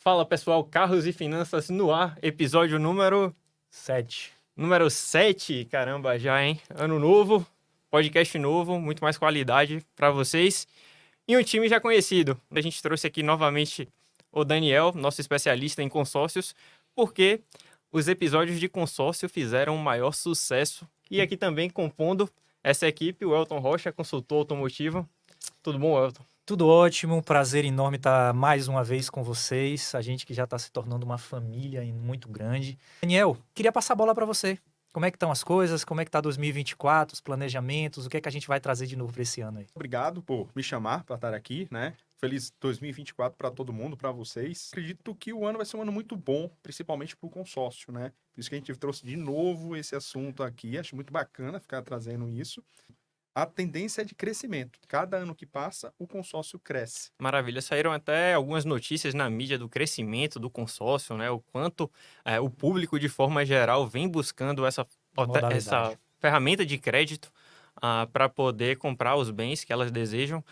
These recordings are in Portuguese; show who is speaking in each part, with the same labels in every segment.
Speaker 1: Fala pessoal, Carros e Finanças no ar, episódio número
Speaker 2: 7.
Speaker 1: número 7, caramba já, hein? Ano novo, podcast novo, muito mais qualidade para vocês. E um time já conhecido. A gente trouxe aqui novamente o Daniel, nosso especialista em consórcios, porque os episódios de consórcio fizeram um maior sucesso. E aqui também compondo essa equipe, o Elton Rocha, consultor automotivo. Tudo bom, Elton?
Speaker 2: Tudo ótimo, um prazer enorme estar mais uma vez com vocês. A gente que já está se tornando uma família muito grande. Daniel, queria passar a bola para você. Como é que estão as coisas? Como é que está 2024, os planejamentos? O que é que a gente vai trazer de novo para esse ano aí?
Speaker 3: Obrigado por me chamar para estar aqui, né? Feliz 2024 para todo mundo, para vocês. Acredito que o ano vai ser um ano muito bom, principalmente para o consórcio, né? Por isso que a gente trouxe de novo esse assunto aqui. Acho muito bacana ficar trazendo isso. A tendência é de crescimento. Cada ano que passa, o consórcio cresce.
Speaker 1: Maravilha, saíram até algumas notícias na mídia do crescimento do consórcio, né? O quanto o público, de forma geral, vem buscando essa ferramenta de crédito para poder comprar os bens que elas desejam.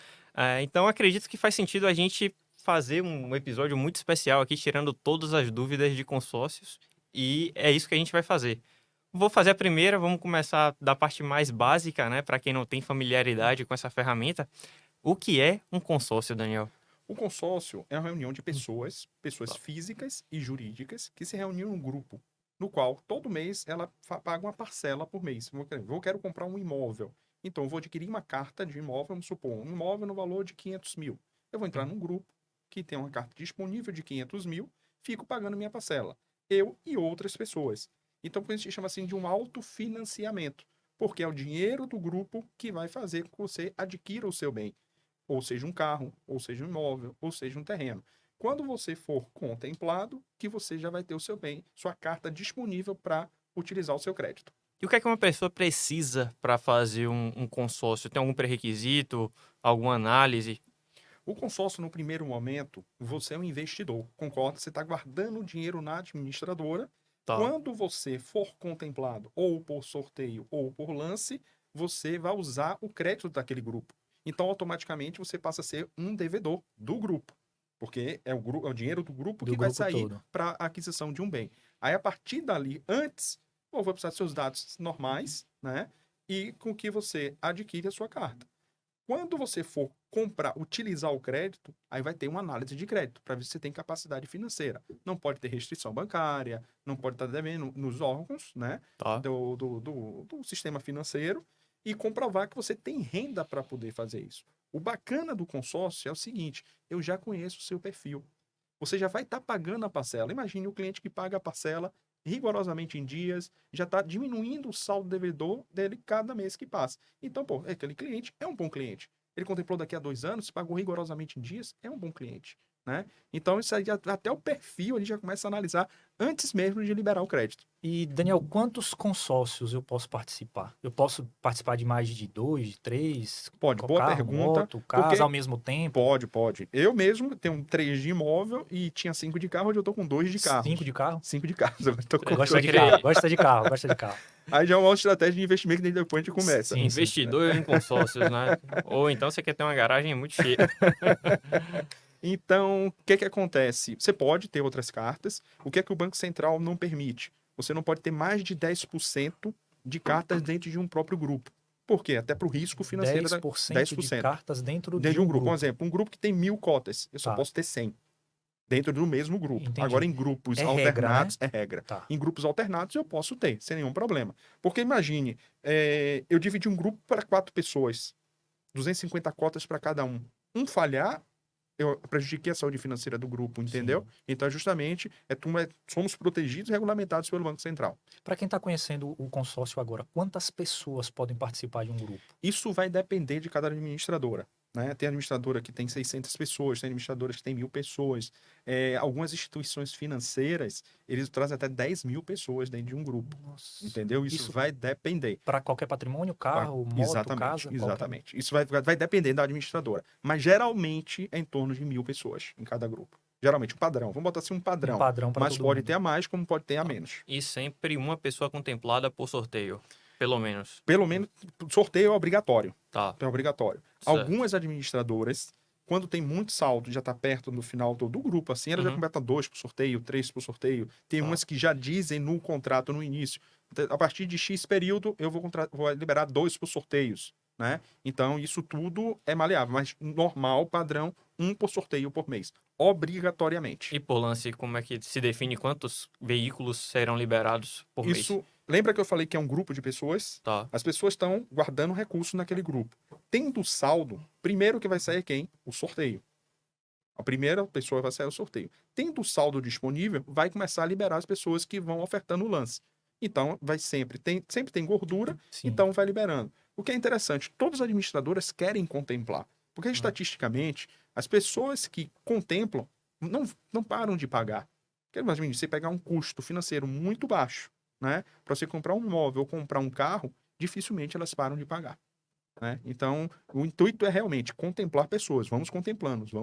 Speaker 1: Então, acredito que faz sentido a gente fazer um episódio muito especial aqui, tirando todas as dúvidas de consórcios, e é isso que a gente vai fazer. Vou fazer a primeira, vamos começar da parte mais básica, né? Para quem não tem familiaridade com essa ferramenta. O que é um consórcio, Daniel?
Speaker 3: O consórcio é uma reunião de pessoas físicas e jurídicas, que se reúnem num grupo, no qual todo mês ela paga uma parcela por mês. Eu quero comprar um imóvel, então eu vou adquirir uma carta de imóvel, vamos supor, um imóvel no valor de 500 mil. Eu vou entrar num grupo que tem uma carta disponível de 500 mil, fico pagando minha parcela. Eu e outras pessoas. Então, por isso a gente chama assim de um autofinanciamento, porque é o dinheiro do grupo que vai fazer com que você adquira o seu bem. Ou seja, um carro, ou seja, um imóvel, ou seja, um terreno. Quando você for contemplado, que você já vai ter o seu bem, sua carta disponível para utilizar o seu crédito.
Speaker 1: E o que é que uma pessoa precisa para fazer um consórcio? Tem algum pré-requisito, alguma análise?
Speaker 3: O consórcio, no primeiro momento, você é um investidor. Concorda? Você está guardando o dinheiro na administradora.
Speaker 1: Tá.
Speaker 3: Quando você for contemplado, ou por sorteio, ou por lance, você vai usar o crédito daquele grupo. Então, automaticamente, você passa a ser um devedor do grupo. Porque é o dinheiro do grupo que vai sair para a aquisição de um bem. Aí, a partir dali, antes, eu vou precisar dos seus dados normais, né? E com que você adquire a sua carta. Quando você for utilizar o crédito, aí vai ter uma análise de crédito para ver se você tem capacidade financeira. Não pode ter restrição bancária, não pode estar devendo nos órgãos, né,
Speaker 1: Tá.
Speaker 3: do sistema financeiro e comprovar que você tem renda para poder fazer isso. O bacana do consórcio é o seguinte, eu já conheço o seu perfil. Você já vai estar pagando a parcela. Imagine o cliente que paga a parcela rigorosamente em dias, já está diminuindo o saldo devedor dele cada mês que passa. Então, pô, aquele cliente é um bom cliente. Ele contemplou daqui a 2 anos, pagou rigorosamente em dias, é um bom cliente, né? Então, isso aí, até o perfil, a gente já começa a analisar antes mesmo de liberar o crédito.
Speaker 2: E, Daniel, quantos consórcios eu posso participar? Eu posso participar de mais de 2, de 3?
Speaker 3: Pode, boa
Speaker 2: carro,
Speaker 3: pergunta.
Speaker 2: moto, casa ao mesmo tempo?
Speaker 3: Pode. Eu mesmo tenho 3 de imóvel e tinha 5 de carro, hoje eu tô com 2 de carro.
Speaker 2: 5 de carro?
Speaker 3: 5 de carro.
Speaker 2: Gosta de carro.
Speaker 3: Aí já é uma outra estratégia de investimento que depois a gente começa.
Speaker 1: Sim, investidor em consórcios, né? Ou então você quer ter uma garagem muito cheia.
Speaker 3: Então, o que acontece? Você pode ter outras cartas. O que é que o Banco Central não permite? Você não pode ter mais de 10% de cartas dentro de um próprio grupo. Por quê? Até para o risco financeiro.
Speaker 2: 10% de cartas dentro de
Speaker 3: um grupo. Por exemplo, um grupo que tem 1.000 cotas, eu só posso ter 100. Dentro do mesmo grupo.
Speaker 2: Entendi.
Speaker 3: Agora, em grupos alternados,
Speaker 2: regra, né?
Speaker 3: é regra.
Speaker 2: Tá.
Speaker 3: Em grupos alternados, eu posso ter, sem nenhum problema. Porque imagine, eu dividi um grupo para 4 pessoas, 250 cotas para cada um. Um falhar, eu prejudiquei a saúde financeira do grupo, entendeu?
Speaker 2: Sim.
Speaker 3: Então, justamente, somos protegidos e regulamentados pelo Banco Central.
Speaker 2: Para quem está conhecendo o consórcio agora, quantas pessoas podem participar de um grupo?
Speaker 3: Isso vai depender de cada administradora. Né? Tem administradora que tem 600 pessoas, tem administradoras que tem 1.000 pessoas. Algumas instituições financeiras, eles trazem até 10.000 pessoas dentro de um grupo.
Speaker 2: Nossa.
Speaker 3: Entendeu? Isso vai depender.
Speaker 2: Para qualquer patrimônio, carro, moto, casa?
Speaker 3: Exatamente. Isso vai depender da administradora. Mas geralmente é em torno de 1.000 pessoas em cada grupo. Geralmente um padrão. Vamos botar assim um padrão. Mas pode ter a mais, como pode ter a menos.
Speaker 1: E sempre uma pessoa contemplada por sorteio. Pelo menos.
Speaker 3: Pelo menos, sorteio é obrigatório.
Speaker 1: Tá.
Speaker 3: É obrigatório.
Speaker 1: Certo.
Speaker 3: Algumas administradoras Quando tem muito saldo, já está perto no final do grupo, assim, ela já completa 2 por sorteio, 3 por sorteio. Tem umas que já dizem no contrato, no início, a partir de X período, eu vou liberar 2 por sorteios, né? Então, isso tudo é maleável, mas normal, padrão, 1 por sorteio por mês, obrigatoriamente.
Speaker 1: E por lance, como é que se define quantos veículos serão liberados por mês?
Speaker 3: Isso, lembra que eu falei que é um grupo de pessoas?
Speaker 1: Tá.
Speaker 3: As pessoas estão guardando recursos naquele grupo. Tendo saldo, primeiro que vai sair quem? O sorteio. A primeira pessoa vai sair o sorteio. Tendo o saldo disponível, vai começar a liberar as pessoas que vão ofertando o lance. Então, vai sempre tem gordura,
Speaker 2: Sim.
Speaker 3: então vai liberando. O que é interessante, todas as administradoras querem contemplar. Porque, estatisticamente, as pessoas que contemplam não param de pagar. Porque, imagina, você pegar um custo financeiro muito baixo, né? Para você comprar um imóvel ou comprar um carro, dificilmente elas param de pagar. Né? Então, o intuito é realmente contemplar pessoas. Vamos contemplando.
Speaker 1: Eu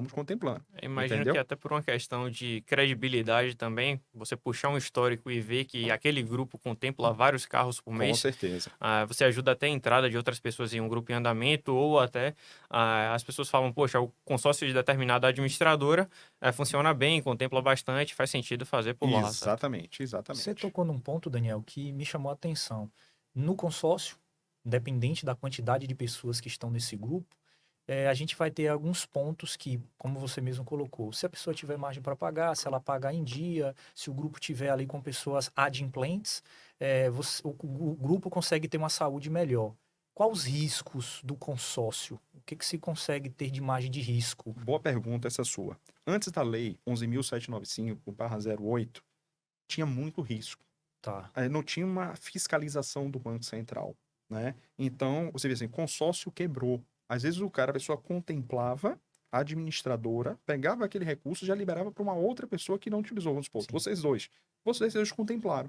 Speaker 1: imagino
Speaker 3: Entendeu?
Speaker 1: que até por uma questão de credibilidade também, você puxar um histórico e ver que aquele grupo contempla vários carros por
Speaker 3: Com
Speaker 1: mês,
Speaker 3: certeza.
Speaker 1: você ajuda até a entrada de outras pessoas em um grupo em andamento, ou até as pessoas falam, poxa, o consórcio de determinada administradora funciona bem, contempla bastante, faz sentido fazer por lá, certo?
Speaker 3: Exatamente.
Speaker 2: Você tocou num ponto, Daniel, que me chamou a atenção. No consórcio, independente da quantidade de pessoas que estão nesse grupo, a gente vai ter alguns pontos que, como você mesmo colocou, se a pessoa tiver margem para pagar, se ela pagar em dia, se o grupo tiver ali com pessoas adimplentes, o grupo consegue ter uma saúde melhor. Quais os riscos do consórcio? O que se consegue ter de margem de risco?
Speaker 3: Boa pergunta essa sua. Antes da lei 11.795/08, tinha muito risco.
Speaker 2: Tá.
Speaker 3: Não tinha uma fiscalização do Banco Central, né? Então, você vê assim, consórcio quebrou. Às vezes a pessoa contemplava a administradora, pegava aquele recurso e já liberava para uma outra pessoa que não utilizou. Vamos supor,
Speaker 2: Sim.
Speaker 3: vocês dois contemplaram.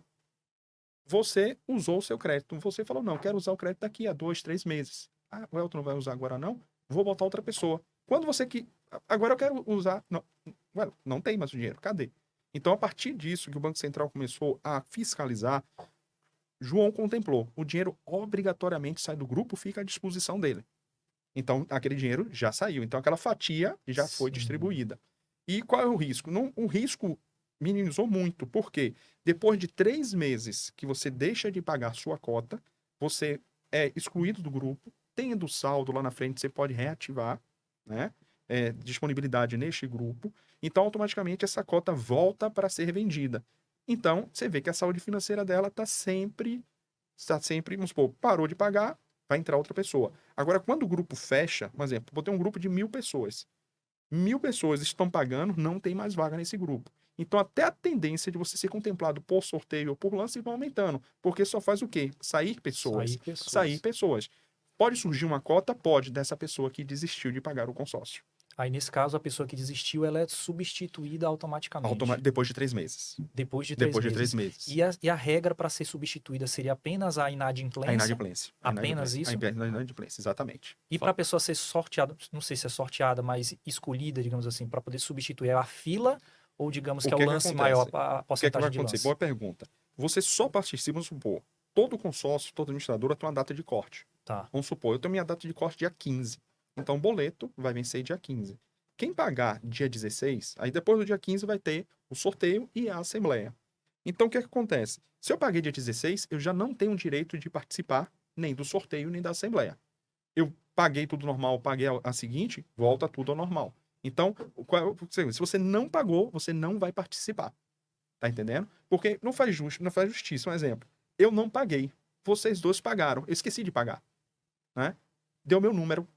Speaker 3: Você usou o seu crédito. Você falou, não, quero usar o crédito daqui a 2, 3 meses. Ah, o Elton não vai usar agora não? Vou botar outra pessoa. Quando você que... Agora eu quero usar... Não, não tem mais o dinheiro. Cadê? Então, a partir disso que o Banco Central começou a fiscalizar, João contemplou. O dinheiro obrigatoriamente sai do grupo, fica à disposição dele. Então, aquele dinheiro já saiu. Então, aquela fatia já foi distribuída. E qual é o risco? O risco minimizou muito, porque depois de 3 meses que você deixa de pagar sua cota, você é excluído do grupo, tendo saldo lá na frente, você pode reativar, né? Disponibilidade neste grupo. Então, automaticamente, essa cota volta para ser vendida. Então, você vê que a saúde financeira dela está sempre, vamos supor, parou de pagar, vai entrar outra pessoa. Agora, quando o grupo fecha, por exemplo, botei um grupo de 1.000 pessoas. 1.000 pessoas estão pagando, não tem mais vaga nesse grupo. Então, até a tendência de você ser contemplado por sorteio ou por lance vai aumentando. Porque só faz o quê? Sair pessoas. Sair pessoas. Pode surgir uma cota? Pode, dessa pessoa que desistiu de pagar o consórcio.
Speaker 2: Aí, nesse caso, a pessoa que desistiu, ela é substituída automaticamente.
Speaker 3: Depois de 3 meses.
Speaker 2: Depois de 3 meses. E a regra para ser substituída seria apenas a inadimplência?
Speaker 3: A inadimplência.
Speaker 2: Apenas isso?
Speaker 3: A inadimplência, exatamente.
Speaker 2: E para a pessoa ser sorteada, não sei se é sorteada, mas escolhida, digamos assim, para poder substituir, é a fila ou digamos que é o lance maior, a porcentagem
Speaker 3: o que é que vai
Speaker 2: de
Speaker 3: acontecer?
Speaker 2: lance?
Speaker 3: Boa pergunta. Você só participa, vamos supor, todo consórcio, toda administradora tem uma data de corte.
Speaker 2: Tá.
Speaker 3: Vamos supor, eu tenho minha data de corte dia 15. Então, o boleto vai vencer dia 15. Quem pagar dia 16, aí depois do dia 15 vai ter o sorteio e a assembleia. Então, o que é que acontece? Se eu paguei dia 16, eu já não tenho o direito de participar nem do sorteio, nem da assembleia. Eu paguei tudo normal, paguei a seguinte, volta tudo ao normal. Então, se você não pagou, você não vai participar. Tá entendendo? Porque não faz justiça. Um exemplo. Eu não paguei. Vocês dois pagaram. Eu esqueci de pagar. Né? Deu meu número.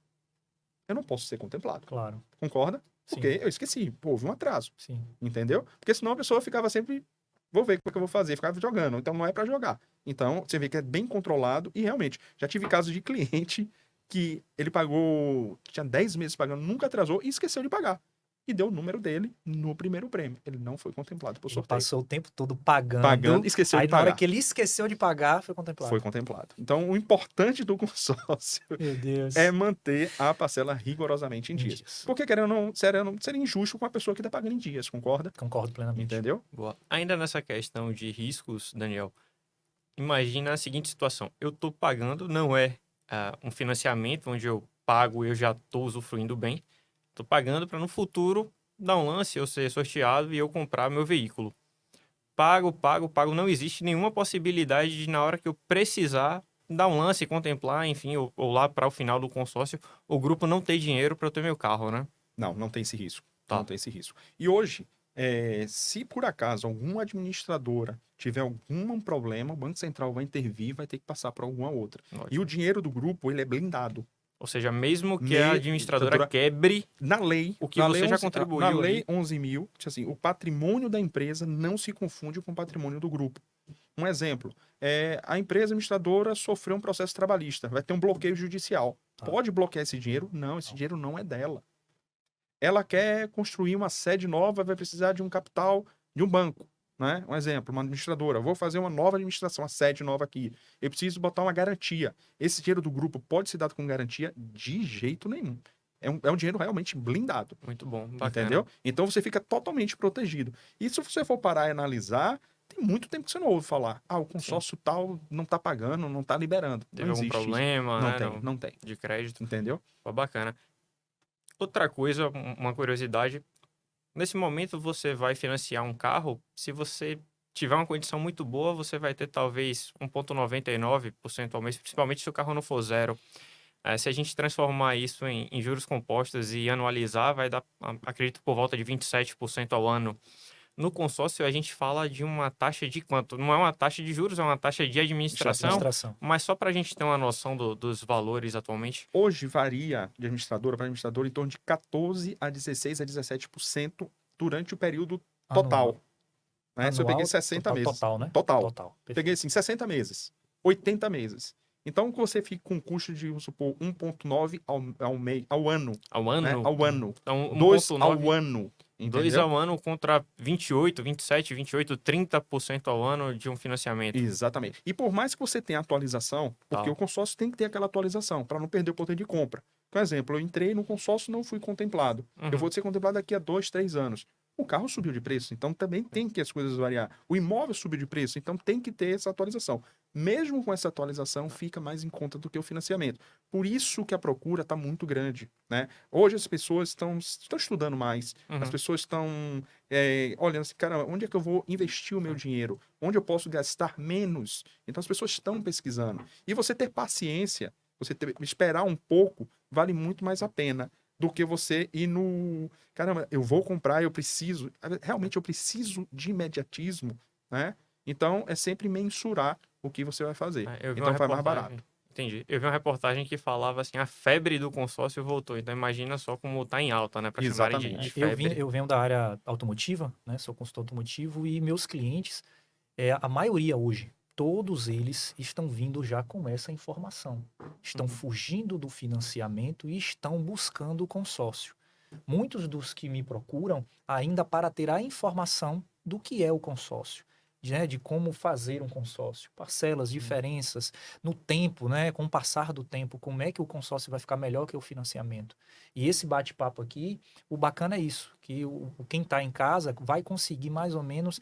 Speaker 3: Eu não posso ser contemplado.
Speaker 2: Claro.
Speaker 3: Concorda? Porque
Speaker 2: Sim.
Speaker 3: eu esqueci. Pô, houve um atraso.
Speaker 2: Sim.
Speaker 3: Entendeu? Porque senão a pessoa ficava sempre... Vou ver como é que eu vou fazer. Ficava jogando. Então, não é para jogar. Então, você vê que é bem controlado. E, realmente, já tive casos de cliente que ele pagou... Tinha 10 meses pagando, nunca atrasou e esqueceu de pagar. E deu o número dele no primeiro prêmio. Ele não foi contemplado por sorteio.
Speaker 2: Ele passou o tempo todo pagando,
Speaker 3: esqueceu
Speaker 2: aí
Speaker 3: de
Speaker 2: na
Speaker 3: pagar.
Speaker 2: hora que ele esqueceu de pagar, foi contemplado.
Speaker 3: Foi contemplado. Então, o importante do consórcio
Speaker 2: Meu Deus.
Speaker 3: é manter a parcela rigorosamente em dias. Porque, querendo ou não, seria injusto com a pessoa que está pagando em dias, concorda?
Speaker 2: Concordo plenamente.
Speaker 3: Entendeu?
Speaker 1: Boa. Ainda nessa questão de riscos, Daniel, imagina a seguinte situação. Eu estou pagando, não é um financiamento onde eu pago e eu já estou usufruindo bem, Tô pagando para no futuro dar um lance, eu ser sorteado e eu comprar meu veículo. Pago. Não existe nenhuma possibilidade de, na hora que eu precisar, dar um lance, contemplar, enfim, ou lá para o final do consórcio, o grupo não ter dinheiro para eu ter meu carro, né?
Speaker 3: Não tem esse risco.
Speaker 1: Tá.
Speaker 3: Não tem esse risco. E hoje, se por acaso alguma administradora tiver algum problema, o Banco Central vai intervir e vai ter que passar para alguma outra.
Speaker 1: Ótimo.
Speaker 3: E o dinheiro do grupo, ele é blindado.
Speaker 1: Ou seja, mesmo que a administradora
Speaker 3: administradora-
Speaker 1: quebre,
Speaker 3: Na lei,
Speaker 1: o que
Speaker 3: na
Speaker 1: você
Speaker 3: lei
Speaker 1: já
Speaker 3: 11
Speaker 1: contribuiu
Speaker 3: na
Speaker 1: ali.
Speaker 3: lei 11.000, assim, o patrimônio da empresa não se confunde com o patrimônio do grupo. Um exemplo, a empresa administradora sofreu um processo trabalhista, vai ter um bloqueio judicial.
Speaker 2: Tá.
Speaker 3: Pode bloquear esse dinheiro? Não, esse dinheiro não é dela. Ela quer construir uma sede nova, vai precisar de um capital de um banco, né? Um exemplo, uma administradora. Vou fazer uma nova administração, uma sede nova aqui. Eu preciso botar uma garantia. Esse dinheiro do grupo pode ser dado com garantia? De jeito nenhum. É um dinheiro realmente blindado.
Speaker 1: Muito bom, bacana.
Speaker 3: Entendeu? Então você fica totalmente protegido. E se você for parar e analisar, tem muito tempo que você não ouve falar. O consórcio tal não tá pagando, não tá liberando.
Speaker 1: Teve
Speaker 3: Não
Speaker 1: algum
Speaker 3: existe isso.
Speaker 1: problema,
Speaker 3: Não
Speaker 1: né,
Speaker 3: tem, não tem.
Speaker 1: de crédito.
Speaker 3: Entendeu?
Speaker 1: Pô, bacana. Outra coisa, uma curiosidade. Nesse momento, você vai financiar um carro. Se você tiver uma condição muito boa, você vai ter talvez 1,99% ao mês, principalmente se o carro não for zero. Se a gente transformar isso em juros compostos e anualizar, vai dar, acredito, por volta de 27% ao ano. No consórcio, a gente fala de uma taxa de quanto? Não é uma taxa de juros, é uma taxa de administração. Mas só para a gente ter uma noção dos valores atualmente.
Speaker 3: Hoje varia de administradora para administradora em torno de 14 a 16 a 17% durante o período total. Né? Se eu peguei 60 meses.
Speaker 2: Total, né?
Speaker 3: Total. Peguei assim, 60 meses, 80 meses. Então, você fica com um custo de, vamos supor, 1,9 ao ano.
Speaker 1: Ao ano?
Speaker 3: Né? Ao ano.
Speaker 1: Então,
Speaker 3: 2 ao ano. Entendeu?
Speaker 1: 2 ao ano contra 28, 27, 28, 30% ao ano de um financiamento.
Speaker 3: Exatamente. E por mais que você tenha atualização, porque
Speaker 1: Tá.
Speaker 3: o consórcio tem que ter aquela atualização para não perder o poder de compra. Por exemplo, eu entrei no consórcio e não fui contemplado.
Speaker 1: Uhum.
Speaker 3: Eu vou ser contemplado daqui a 2, 3 anos. O carro subiu de preço, então também tem que as coisas variar. O imóvel subiu de preço, então tem que ter essa atualização. Mesmo com essa atualização, fica mais em conta do que o financiamento. Por isso que a procura está muito grande, né? Hoje as pessoas estão estudando mais, as pessoas estão olhando assim, cara, onde é que eu vou investir o meu dinheiro? Onde eu posso gastar menos? Então as pessoas estão pesquisando. E você ter paciência, esperar um pouco, vale muito mais a pena do que você ir no... Caramba, eu vou comprar, realmente eu preciso de imediatismo, né? Então, é sempre mensurar o que você vai fazer. Então, vai mais barato.
Speaker 1: Entendi. Eu vi uma reportagem que falava assim, a febre do consórcio voltou. Então, imagina só como tá em alta, né? Pra chamarem de febre.
Speaker 2: Eu venho da área automotiva, né? Sou consultor automotivo e meus clientes, a maioria hoje, todos eles estão vindo já com essa informação. Estão fugindo do financiamento e estão buscando o consórcio. Muitos dos que me procuram ainda para ter a informação do que é o consórcio, né, de como fazer um consórcio, parcelas, diferenças no tempo, né, com o passar do tempo, como é que o consórcio vai ficar melhor que o financiamento. E esse bate-papo aqui, o bacana é isso, que quem está em casa vai conseguir mais ou menos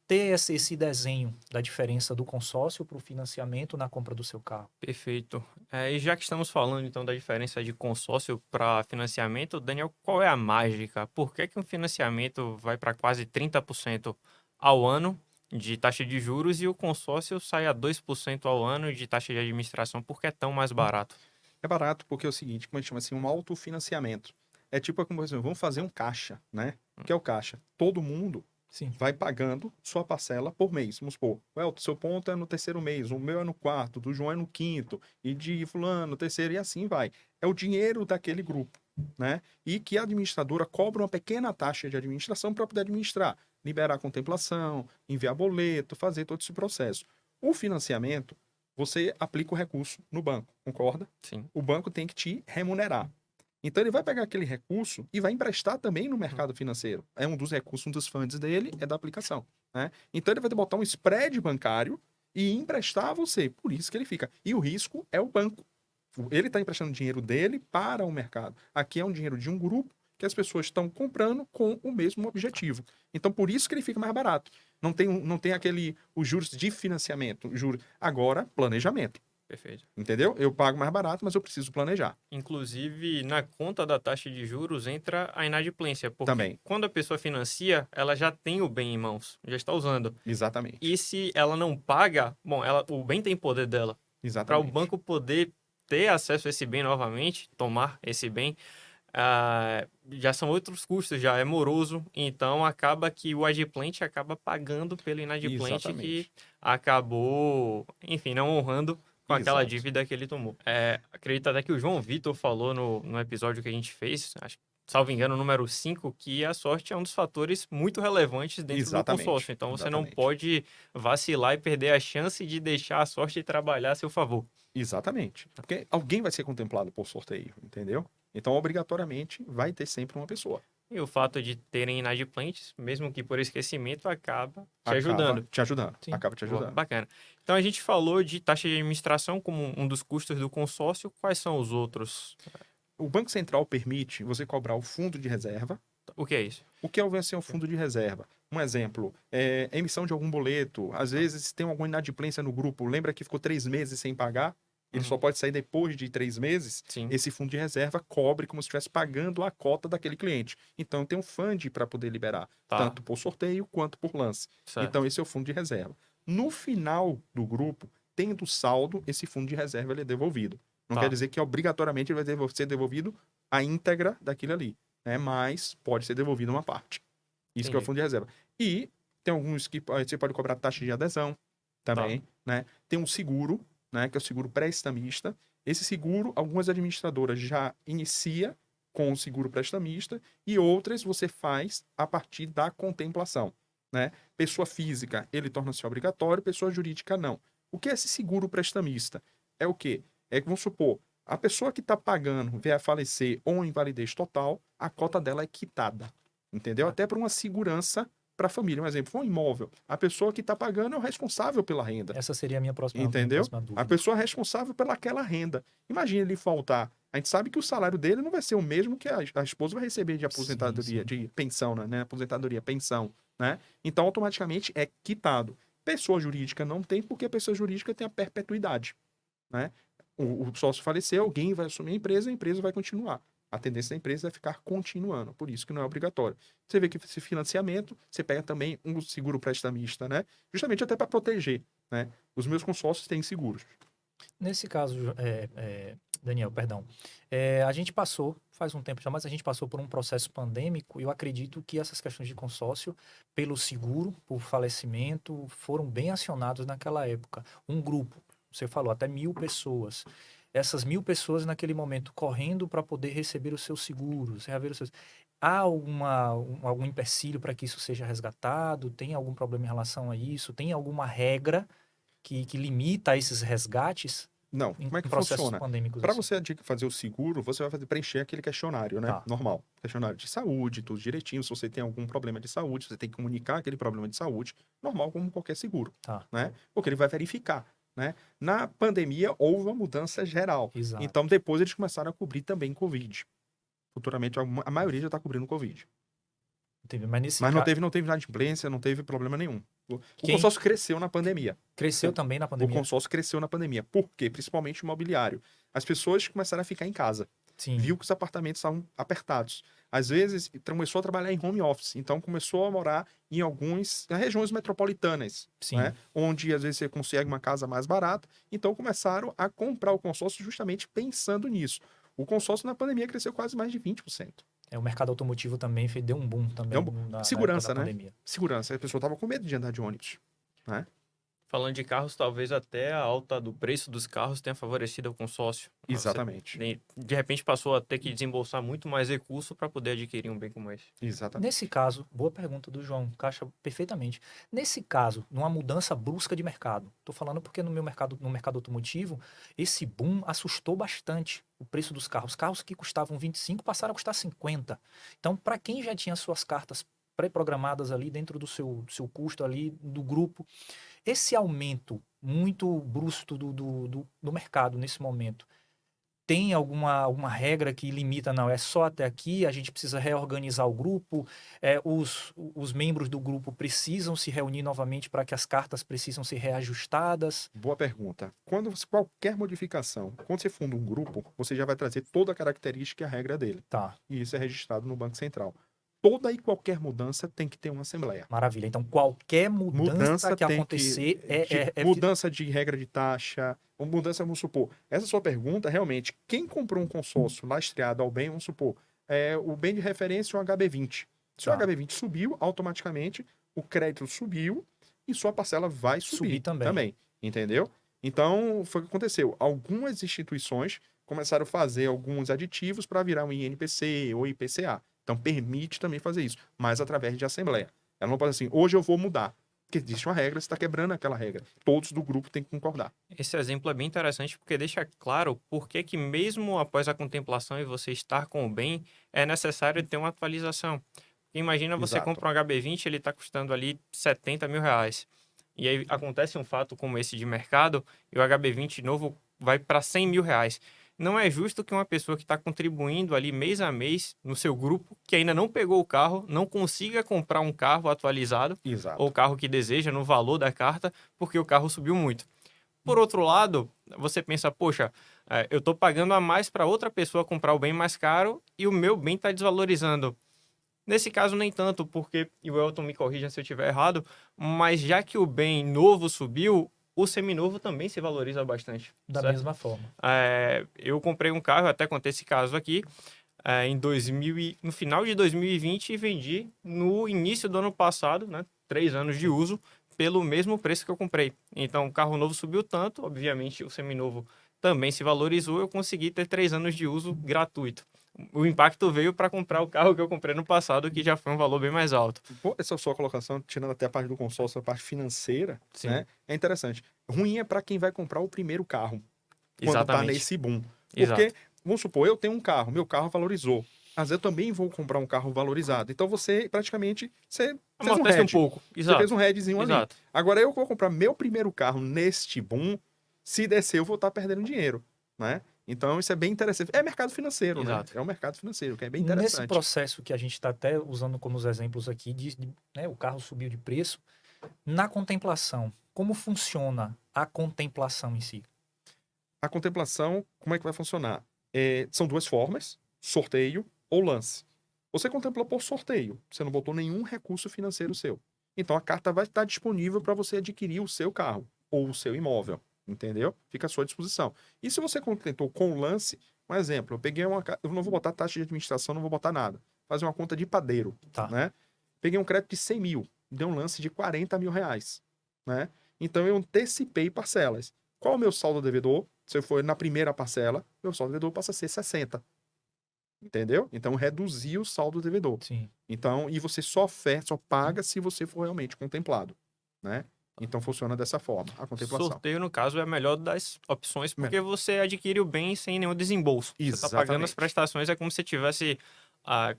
Speaker 2: ter esse desenho da diferença do consórcio para o financiamento na compra do seu carro.
Speaker 1: Perfeito. E já que estamos falando, então, da diferença de consórcio para financiamento, Daniel, qual é a mágica? Por que um financiamento vai para quase 30% ao ano de taxa de juros e o consórcio sai a 2% ao ano de taxa de administração? Por que é tão mais barato?
Speaker 3: É barato porque é o seguinte, como a gente chama assim, um autofinanciamento. É tipo, como exemplo, vamos fazer um caixa, né? O que é o caixa? Todo mundo vai pagando sua parcela por mês. Vamos supor, o seu ponto é no terceiro mês, o meu é no quarto, do João é no quinto, e de fulano, no terceiro, e assim vai. É o dinheiro daquele grupo, né? E que a administradora cobra uma pequena taxa de administração para poder administrar, liberar a contemplação, enviar boleto, fazer todo esse processo. O financiamento, você aplica o recurso no banco, concorda?
Speaker 1: Sim.
Speaker 3: O banco tem que te remunerar. Então ele vai pegar aquele recurso e vai emprestar também no mercado financeiro. É um dos recursos, um dos funds dele é da aplicação, né? Então ele vai botar um spread bancário e emprestar a você. Por isso que ele fica. E o risco é o banco. Ele está emprestando dinheiro dele para o mercado. Aqui é um dinheiro de um grupo que as pessoas estão comprando com o mesmo objetivo. Então por isso que ele fica mais barato. Não tem os juros de financiamento. Agora, planejamento.
Speaker 1: Perfeito.
Speaker 3: Entendeu? Eu pago mais barato, mas eu preciso planejar.
Speaker 1: Inclusive, na conta da taxa de juros entra a inadimplência, porque
Speaker 3: Também.
Speaker 1: quando a pessoa financia, ela já tem o bem em mãos, já está usando.
Speaker 3: Exatamente.
Speaker 1: E se ela não paga, bom, o bem tem poder dela. Para o
Speaker 3: Exatamente.
Speaker 1: banco poder ter acesso a esse bem novamente, tomar esse bem, já são outros custos, já é moroso, então acaba que o adimplente acaba pagando pelo inadimplente
Speaker 3: Exatamente.
Speaker 1: que acabou, enfim, não honrando com aquela
Speaker 3: Exato.
Speaker 1: dívida que ele tomou. Acredito até que o João Vitor falou no episódio que a gente fez, acho, salvo engano, o número 5, que a sorte é um dos fatores muito relevantes dentro do
Speaker 3: Exatamente.
Speaker 1: consórcio. Então você não
Speaker 3: Exatamente.
Speaker 1: pode vacilar e perder a chance de deixar a sorte trabalhar a seu favor.
Speaker 3: Exatamente. Porque alguém vai ser contemplado por sorteio, entendeu? Então, obrigatoriamente, vai ter sempre uma pessoa.
Speaker 1: E o fato de terem inadimplentes, mesmo que por esquecimento, acaba te
Speaker 3: Acaba
Speaker 1: ajudando.
Speaker 3: te ajudando.
Speaker 2: Sim.
Speaker 3: Acaba te ajudando.
Speaker 1: Bacana. Então a gente falou de taxa de administração como um dos custos do consórcio. Quais são os outros?
Speaker 3: O Banco Central permite você cobrar o fundo de reserva.
Speaker 1: O que é isso?
Speaker 3: O que é o fundo de reserva? Um exemplo, emissão de algum boleto. Às vezes tem alguma inadimplência no grupo. Lembra que ficou 3 meses sem pagar? Ele só pode sair depois de 3 meses.
Speaker 1: Sim.
Speaker 3: Esse fundo de reserva cobre como se estivesse pagando a cota daquele cliente. Então tem um fund para poder liberar, tanto por sorteio quanto por lance.
Speaker 1: Certo.
Speaker 3: Então esse é o fundo de reserva. No final do grupo, tendo saldo, esse fundo de reserva ele é devolvido. Não quer dizer que obrigatoriamente ele vai ser devolvido a íntegra daquilo ali, né? Mas pode ser devolvido uma parte. Isso que é o fundo de reserva. E tem alguns que você pode cobrar taxa de adesão também, né? Tem um seguro, né, que é o seguro pré-estamista. Esse seguro, algumas administradoras já inicia com o seguro pré-estamista e outras você faz a partir da contemplação, né? Pessoa física, ele torna-se obrigatório, pessoa jurídica não. O que é esse seguro pré-estamista? É o quê? É que, vamos supor, a pessoa que está pagando vier a falecer ou invalidez total, a cota dela é quitada, entendeu? Até por uma segurança para a família. Um exemplo, foi um imóvel. A pessoa que está pagando é o responsável pela renda.
Speaker 2: Essa seria a minha próxima,
Speaker 3: entendeu?
Speaker 2: dúvida.
Speaker 3: A pessoa é responsável pelaquela renda. Imagina ele faltar. A gente sabe que o salário dele não vai ser o mesmo que a esposa vai receber de aposentadoria, de pensão, né? Aposentadoria, pensão, né? Então, automaticamente é quitado. Pessoa jurídica não tem, porque a pessoa jurídica tem a perpetuidade, né? O sócio faleceu, alguém vai assumir a empresa vai continuar. A tendência da empresa é ficar continuando, por isso que não é obrigatório. Você vê que esse financiamento, você pega também um seguro prestamista, né? Justamente até para proteger, né? Os meus consórcios têm seguros.
Speaker 2: Nesse caso, Daniel, perdão, a gente passou, faz um tempo já, mas a gente passou por um processo pandêmico e eu acredito que essas questões de consórcio, pelo seguro, por falecimento, foram bem acionados naquela época. Um grupo, você falou, até 1.000 pessoas. Essas 1.000 pessoas naquele momento correndo para poder receber os seus seguros, reaver os seus... Há algum empecilho para que isso seja resgatado? Tem algum problema em relação a isso? Tem alguma regra que limita esses resgates?
Speaker 3: Não, como é que
Speaker 2: processos
Speaker 3: funciona?
Speaker 2: pandêmicos
Speaker 3: Para
Speaker 2: assim?
Speaker 3: você fazer o seguro, você vai preencher aquele questionário, né?
Speaker 2: Tá.
Speaker 3: Normal. Questionário de saúde, tudo direitinho. Se você tem algum problema de saúde, você tem que comunicar aquele problema de saúde, normal como qualquer seguro,
Speaker 2: Tá.
Speaker 3: né? Porque ele vai verificar, né? Na pandemia, houve uma mudança geral.
Speaker 2: Exato.
Speaker 3: Então, depois eles começaram a cobrir também Covid. Futuramente, a maioria já está cobrindo Covid.
Speaker 2: Entendi. Mas
Speaker 3: Mas não teve inadimplência, não teve problema nenhum. O
Speaker 2: Quem-
Speaker 3: consórcio cresceu na pandemia.
Speaker 2: cresceu também na
Speaker 3: O
Speaker 2: pandemia?
Speaker 3: consórcio cresceu na pandemia. Por quê? Principalmente imobiliário. As pessoas começaram a ficar em casa.
Speaker 2: Sim.
Speaker 3: Viu que os apartamentos estavam apertados. Às vezes, começou a trabalhar em home office. Então, começou a morar em algumas regiões metropolitanas.
Speaker 2: Sim.
Speaker 3: Né? Onde, às vezes, você consegue uma casa mais barata. Então, começaram a comprar o consórcio justamente pensando nisso. O consórcio na pandemia cresceu quase mais de 20%.
Speaker 2: O mercado automotivo também deu um boom também.
Speaker 3: Deu um boom.
Speaker 2: Na
Speaker 3: Segurança,
Speaker 2: época da
Speaker 3: né?
Speaker 2: pandemia.
Speaker 3: Segurança. A pessoa estava com medo de andar de ônibus. Né?
Speaker 1: Falando de carros, talvez até a alta do preço dos carros tenha favorecido o consórcio.
Speaker 3: Exatamente.
Speaker 1: De repente passou a ter que desembolsar muito mais recurso para poder adquirir um bem como esse.
Speaker 3: Exatamente.
Speaker 2: Nesse caso, boa pergunta do João, encaixa perfeitamente. Nesse caso, numa mudança brusca de mercado, estou falando porque no mercado automotivo, esse boom assustou bastante o preço dos carros. Carros que custavam 25 passaram a custar 50. Então, para quem já tinha suas cartas pré-programadas ali dentro do seu custo ali do grupo, esse aumento muito brusco do mercado nesse momento tem alguma regra que limita? Não, é só até aqui, a gente precisa reorganizar o grupo, os membros do grupo precisam se reunir novamente para que as cartas precisam ser reajustadas?
Speaker 3: Boa pergunta. Qualquer modificação, quando você funda um grupo, você já vai trazer toda a característica e a regra dele.
Speaker 2: Tá,
Speaker 3: E isso é registrado no Banco Central. Toda e qualquer mudança tem que ter uma assembleia.
Speaker 2: maravilha. Então, qualquer mudança que
Speaker 3: tem
Speaker 2: acontecer
Speaker 3: mudança de regra de taxa, ou mudança, vamos supor. Essa sua pergunta, realmente, quem comprou um consórcio lastreado ao bem, vamos supor, o bem de referência é o HB20. Se
Speaker 2: Tá.
Speaker 3: o HB20 subiu, automaticamente o crédito subiu e sua parcela vai subir também. Entendeu? Então, foi o que aconteceu. Algumas instituições começaram a fazer alguns aditivos para virar um INPC ou IPCA. Então, permite também fazer isso, mas através de assembleia. Ela não pode assim, hoje eu vou mudar. Porque existe uma regra, você está quebrando aquela regra. Todos do grupo têm que concordar.
Speaker 1: Esse exemplo é bem interessante porque deixa claro por que mesmo após a contemplação e você estar com o bem, é necessário ter uma atualização. Imagina você
Speaker 3: Exato.
Speaker 1: compra um HB20, ele está custando ali R$70 mil. E aí acontece um fato como esse de mercado e o HB20 novo vai para R$100 mil. Não é justo que uma pessoa que está contribuindo ali mês a mês no seu grupo, que ainda não pegou o carro, não consiga comprar um carro atualizado
Speaker 3: Exato.
Speaker 1: ou o carro que deseja no valor da carta, porque o carro subiu muito. Por outro lado, você pensa, poxa, eu estou pagando a mais para outra pessoa comprar o bem mais caro e o meu bem está desvalorizando. Nesse caso, nem tanto, porque, e o Elton me corrija se eu estiver errado, mas já que o bem novo subiu, o seminovo também se valoriza bastante.
Speaker 2: Da
Speaker 1: certo?
Speaker 2: mesma forma.
Speaker 1: Eu comprei um carro, até contei esse caso aqui, no final de 2020 e vendi no início do ano passado, né, 3 anos de uso, pelo mesmo preço que eu comprei. Então, o carro novo subiu tanto, obviamente o seminovo também se valorizou, eu consegui ter 3 anos de uso gratuito. O impacto veio para comprar o carro que eu comprei no passado, que já foi um valor bem mais alto.
Speaker 3: Essa sua colocação, tirando até a parte do consórcio, a parte financeira,
Speaker 1: Sim.
Speaker 3: né, é interessante. Ruim é para quem vai comprar o primeiro carro, quando
Speaker 1: Exatamente.
Speaker 3: tá nesse boom.
Speaker 1: Exato.
Speaker 3: Porque, vamos supor, eu tenho um carro, meu carro valorizou. Às vezes eu também vou comprar um carro valorizado. Então você, praticamente, você fez um
Speaker 1: Amortece um
Speaker 3: hedge.
Speaker 1: pouco.
Speaker 3: Você
Speaker 1: Exato.
Speaker 3: fez um hedgezinho ali.
Speaker 1: Exato.
Speaker 3: Agora eu vou comprar meu primeiro carro neste boom, se descer eu vou estar perdendo dinheiro, né? Então isso é bem interessante. É mercado financeiro,
Speaker 1: Exato.
Speaker 3: né? É um mercado financeiro, que é bem
Speaker 2: Nesse
Speaker 3: interessante.
Speaker 2: processo que a gente está até usando como os exemplos aqui, né, o carro subiu de preço, na contemplação, como funciona a contemplação em si?
Speaker 3: A contemplação, como é que vai funcionar? São duas formas, sorteio ou lance. Você contemplou por sorteio, você não botou nenhum recurso financeiro seu. Então a carta vai estar disponível para você adquirir o seu carro ou o seu imóvel, entendeu? Fica à sua disposição. E se você contemplou com lance, um exemplo, eu não vou botar taxa de administração, não vou botar nada. Fazer uma conta de padeiro,
Speaker 2: Tá.
Speaker 3: né? Peguei um crédito de 100 mil, deu um lance de 40 mil reais, né? Então eu antecipei parcelas. Qual é o meu saldo devedor? Se eu for na primeira parcela, meu saldo devedor passa a ser 60. Entendeu? Então, reduzir o saldo devedor.
Speaker 2: Sim.
Speaker 3: Então, e você só paga se você for realmente contemplado, né? Então, funciona dessa forma, a contemplação.
Speaker 1: Sorteio, no caso, é a melhor das opções, porque você adquire o bem sem nenhum desembolso. Você está pagando as prestações, é como se você estivesse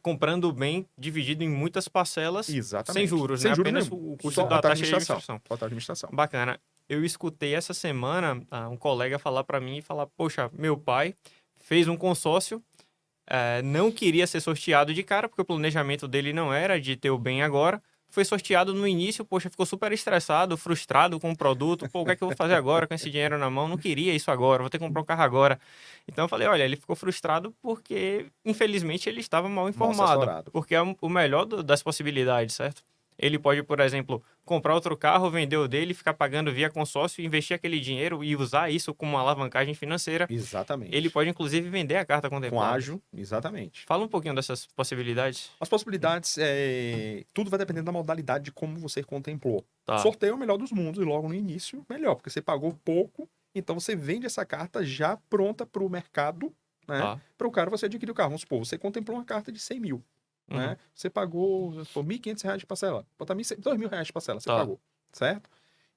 Speaker 1: comprando o bem dividido em muitas parcelas, sem juros,
Speaker 3: sem
Speaker 1: né?
Speaker 3: juros
Speaker 1: Apenas
Speaker 3: nenhum.
Speaker 1: o custo da taxa de administração.
Speaker 3: Só a administração.
Speaker 1: Bacana. Eu escutei essa semana um colega falar para mim e falar, poxa, meu pai fez um consórcio, não queria ser sorteado de cara, porque o planejamento dele não era de ter o bem agora. Foi sorteado no início, poxa, ficou super estressado, frustrado com o produto. Pô, o que é que eu vou fazer agora com esse dinheiro na mão? Não queria isso agora, vou ter que comprar um carro agora. Então eu falei, olha, ele ficou frustrado porque, infelizmente, ele estava mal informado. Porque é o melhor das possibilidades, certo? Ele pode, por exemplo, comprar outro carro, vender o dele, ficar pagando via consórcio, investir aquele dinheiro e usar isso como uma alavancagem financeira.
Speaker 3: Exatamente.
Speaker 1: Ele pode, inclusive, vender a carta contemplada.
Speaker 3: Com ágio, exatamente.
Speaker 1: Fala um pouquinho dessas possibilidades.
Speaker 3: As possibilidades, tudo vai depender da modalidade de como você contemplou.
Speaker 1: Tá.
Speaker 3: Sorteio é o melhor dos mundos e logo no início, melhor, porque você pagou pouco, então você vende essa carta já pronta para o mercado, né?
Speaker 1: Tá.
Speaker 3: Para o cara você adquirir o carro. Vamos supor, você contemplou uma carta de 100 mil. Né? Você pagou R$ 1.500 de parcela. Botar R$2.000 de parcela, você pagou, certo?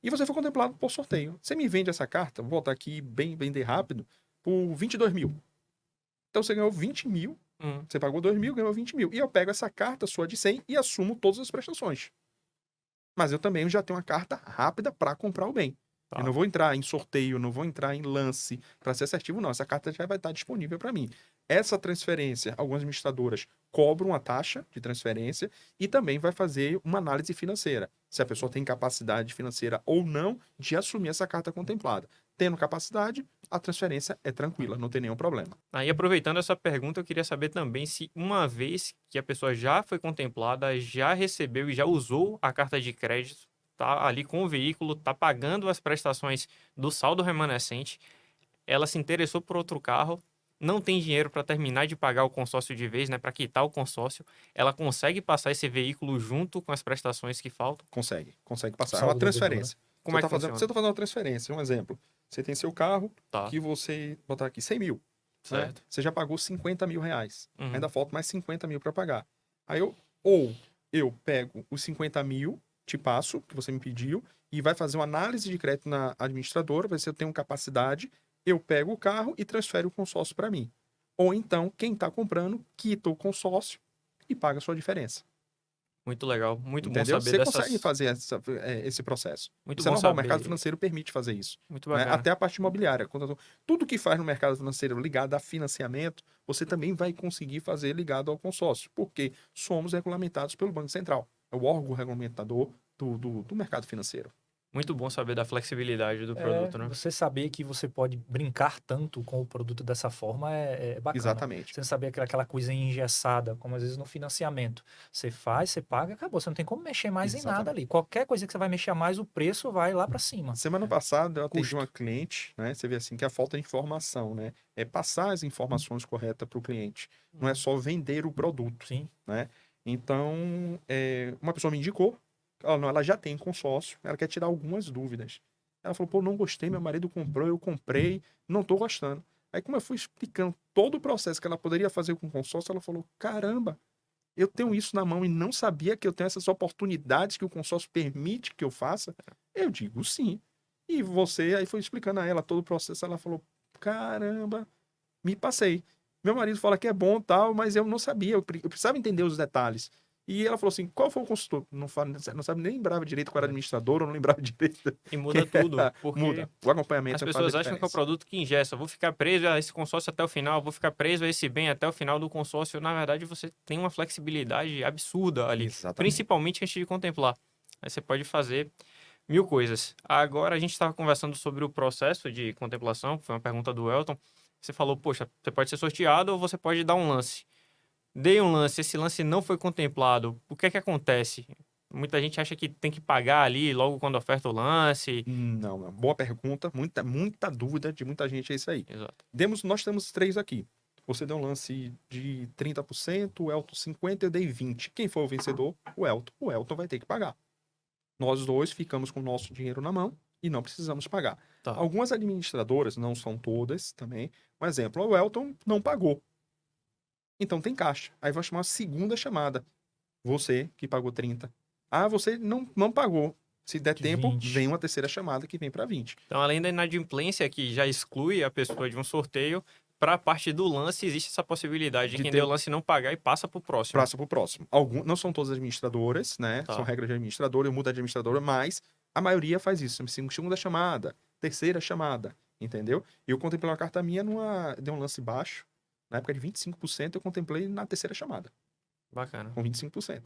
Speaker 3: E você foi contemplado por sorteio. Você me vende essa carta, vou botar aqui bem rápido, por 22 mil. Então você ganhou 20 mil, você pagou 2 mil, ganhou 20 mil. E eu pego essa carta sua de 100 e assumo todas as prestações. Mas eu também já tenho uma carta rápida para comprar o bem.
Speaker 1: Tá.
Speaker 3: Eu não vou entrar em sorteio, não vou entrar em lance para ser assertivo, não. Essa carta já vai estar disponível para mim. Essa transferência, algumas administradoras cobram uma taxa de transferência e também vai fazer uma análise financeira. Se a pessoa tem capacidade financeira ou não de assumir essa carta contemplada. Tendo capacidade, a transferência é tranquila, não tem nenhum problema.
Speaker 1: Aí, aproveitando essa pergunta, eu queria saber também se uma vez que a pessoa já foi contemplada, já recebeu e já usou a carta de crédito, tá ali com o veículo, tá pagando as prestações do saldo remanescente, ela se interessou por outro carro, não tem dinheiro para terminar de pagar o consórcio de vez, né, para quitar o consórcio, ela consegue passar esse veículo junto com as prestações que faltam?
Speaker 3: Consegue passar. É
Speaker 2: Saldo
Speaker 3: uma
Speaker 2: devedor, né?
Speaker 3: transferência.
Speaker 1: Como é que
Speaker 3: Você
Speaker 1: funciona?
Speaker 3: está fazendo uma transferência, um exemplo. Você tem seu carro,
Speaker 1: Tá,
Speaker 3: que você botar aqui 100 mil. Né?
Speaker 1: certo.
Speaker 3: Você já pagou 50 mil reais.
Speaker 1: Uhum.
Speaker 3: Ainda falta mais 50 mil para pagar. Aí eu pego os 50 mil, te passo, que você me pediu, e vai fazer uma análise de crédito na administradora, ver se eu tenho capacidade, eu pego o carro e transfere o consórcio para mim. Ou então, quem está comprando, quita o consórcio e paga a sua diferença.
Speaker 1: Muito legal, muito bom
Speaker 3: Entendeu?
Speaker 1: saber
Speaker 3: Você
Speaker 1: dessas...
Speaker 3: consegue fazer esse processo.
Speaker 1: Muito
Speaker 3: Isso é
Speaker 1: bom
Speaker 3: normal, o
Speaker 1: saber,
Speaker 3: mercado financeiro permite fazer isso.
Speaker 1: muito
Speaker 3: Né?
Speaker 1: bacana.
Speaker 3: Até a parte imobiliária. Tudo que faz no mercado financeiro ligado a financiamento, você também vai conseguir fazer ligado ao consórcio, porque somos regulamentados pelo Banco Central. É o órgão regulamentador do mercado financeiro.
Speaker 1: Muito bom saber da flexibilidade do produto, né?
Speaker 2: Você saber que você pode brincar tanto com o produto dessa forma é bacana.
Speaker 3: Exatamente.
Speaker 2: Você não saber aquela coisa engessada, como às vezes no financiamento. Você faz, você paga, acabou. Você não tem como mexer mais em nada
Speaker 3: Exatamente.
Speaker 2: ali. Qualquer coisa que você vai mexer a mais, o preço vai lá para cima.
Speaker 3: Semana passada eu atendi
Speaker 2: Custo.
Speaker 3: uma cliente, né? Você vê assim que é a falta de informação, né? É passar as informações corretas para o cliente. Não é só vender o produto,
Speaker 2: Sim.
Speaker 3: né? Então, uma pessoa me indicou, ela já tem consórcio, ela quer tirar algumas dúvidas. Ela falou, pô, não gostei, meu marido comprou, eu comprei, não tô gostando. Aí, como eu fui explicando todo o processo que ela poderia fazer com o consórcio, ela falou, caramba, eu tenho isso na mão e não sabia que eu tenho essas oportunidades que o consórcio permite que eu faça. Eu digo sim. E você, aí foi explicando a ela todo o processo, ela falou, caramba, me passei. Meu marido fala que é bom tal, mas eu não sabia, eu precisava entender os detalhes. E ela falou assim, qual foi o consultor? Não sabe, nem lembrava direito qual era o administrador, ou não lembrava direito.
Speaker 1: E muda tudo, porque
Speaker 3: Muda. O acompanhamento
Speaker 1: as
Speaker 3: faz a
Speaker 1: pessoas acham que é o
Speaker 3: diferença.
Speaker 1: produto que ingessa. Vou ficar preso a esse consórcio até o final, vou ficar preso a esse bem até o final do consórcio. Na verdade, você tem uma flexibilidade absurda ali,
Speaker 3: Exatamente.
Speaker 1: principalmente antes de contemplar. Aí você pode fazer mil coisas. Agora, a gente estava conversando sobre o processo de contemplação, foi uma pergunta do Elton. Você falou, poxa, você pode ser sorteado ou você pode dar um lance. Dei um lance, esse lance não foi contemplado. O que é que acontece? Muita gente acha que tem que pagar ali logo quando oferta o lance.
Speaker 3: Não. Boa pergunta, muita dúvida de muita gente é isso aí.
Speaker 1: Exato.
Speaker 3: Nós temos 3 aqui. Você deu um lance de 30%, o Elton 50%, eu dei 20%. Quem foi o vencedor? O Elton. O Elton vai ter que pagar. Nós dois ficamos com o nosso dinheiro na mão e não precisamos pagar.
Speaker 1: Tá.
Speaker 3: Algumas administradoras, não são todas também, um exemplo, o Elton não pagou. Então tem caixa. Aí vai chamar a segunda chamada. Você que pagou 30. Ah, você não pagou. Se der
Speaker 2: De
Speaker 3: tempo,
Speaker 2: 20.
Speaker 3: vem uma terceira chamada que vem para 20.
Speaker 1: Então, além da inadimplência que já exclui a pessoa de um sorteio, para a parte do lance existe essa possibilidade de
Speaker 3: De
Speaker 1: quem
Speaker 3: ter-
Speaker 1: deu o lance não pagar e passa para o próximo.
Speaker 3: Passa pro próximo. Não são todas administradoras, né?
Speaker 1: Tá.
Speaker 3: São regras de administradora, muda de administradora, mas a maioria faz isso. Segunda chamada, terceira chamada, entendeu? Eu contemplei uma carta minha deu um lance baixo. Na época de 25%, eu contemplei na terceira chamada,
Speaker 1: Bacana.
Speaker 3: com 25%.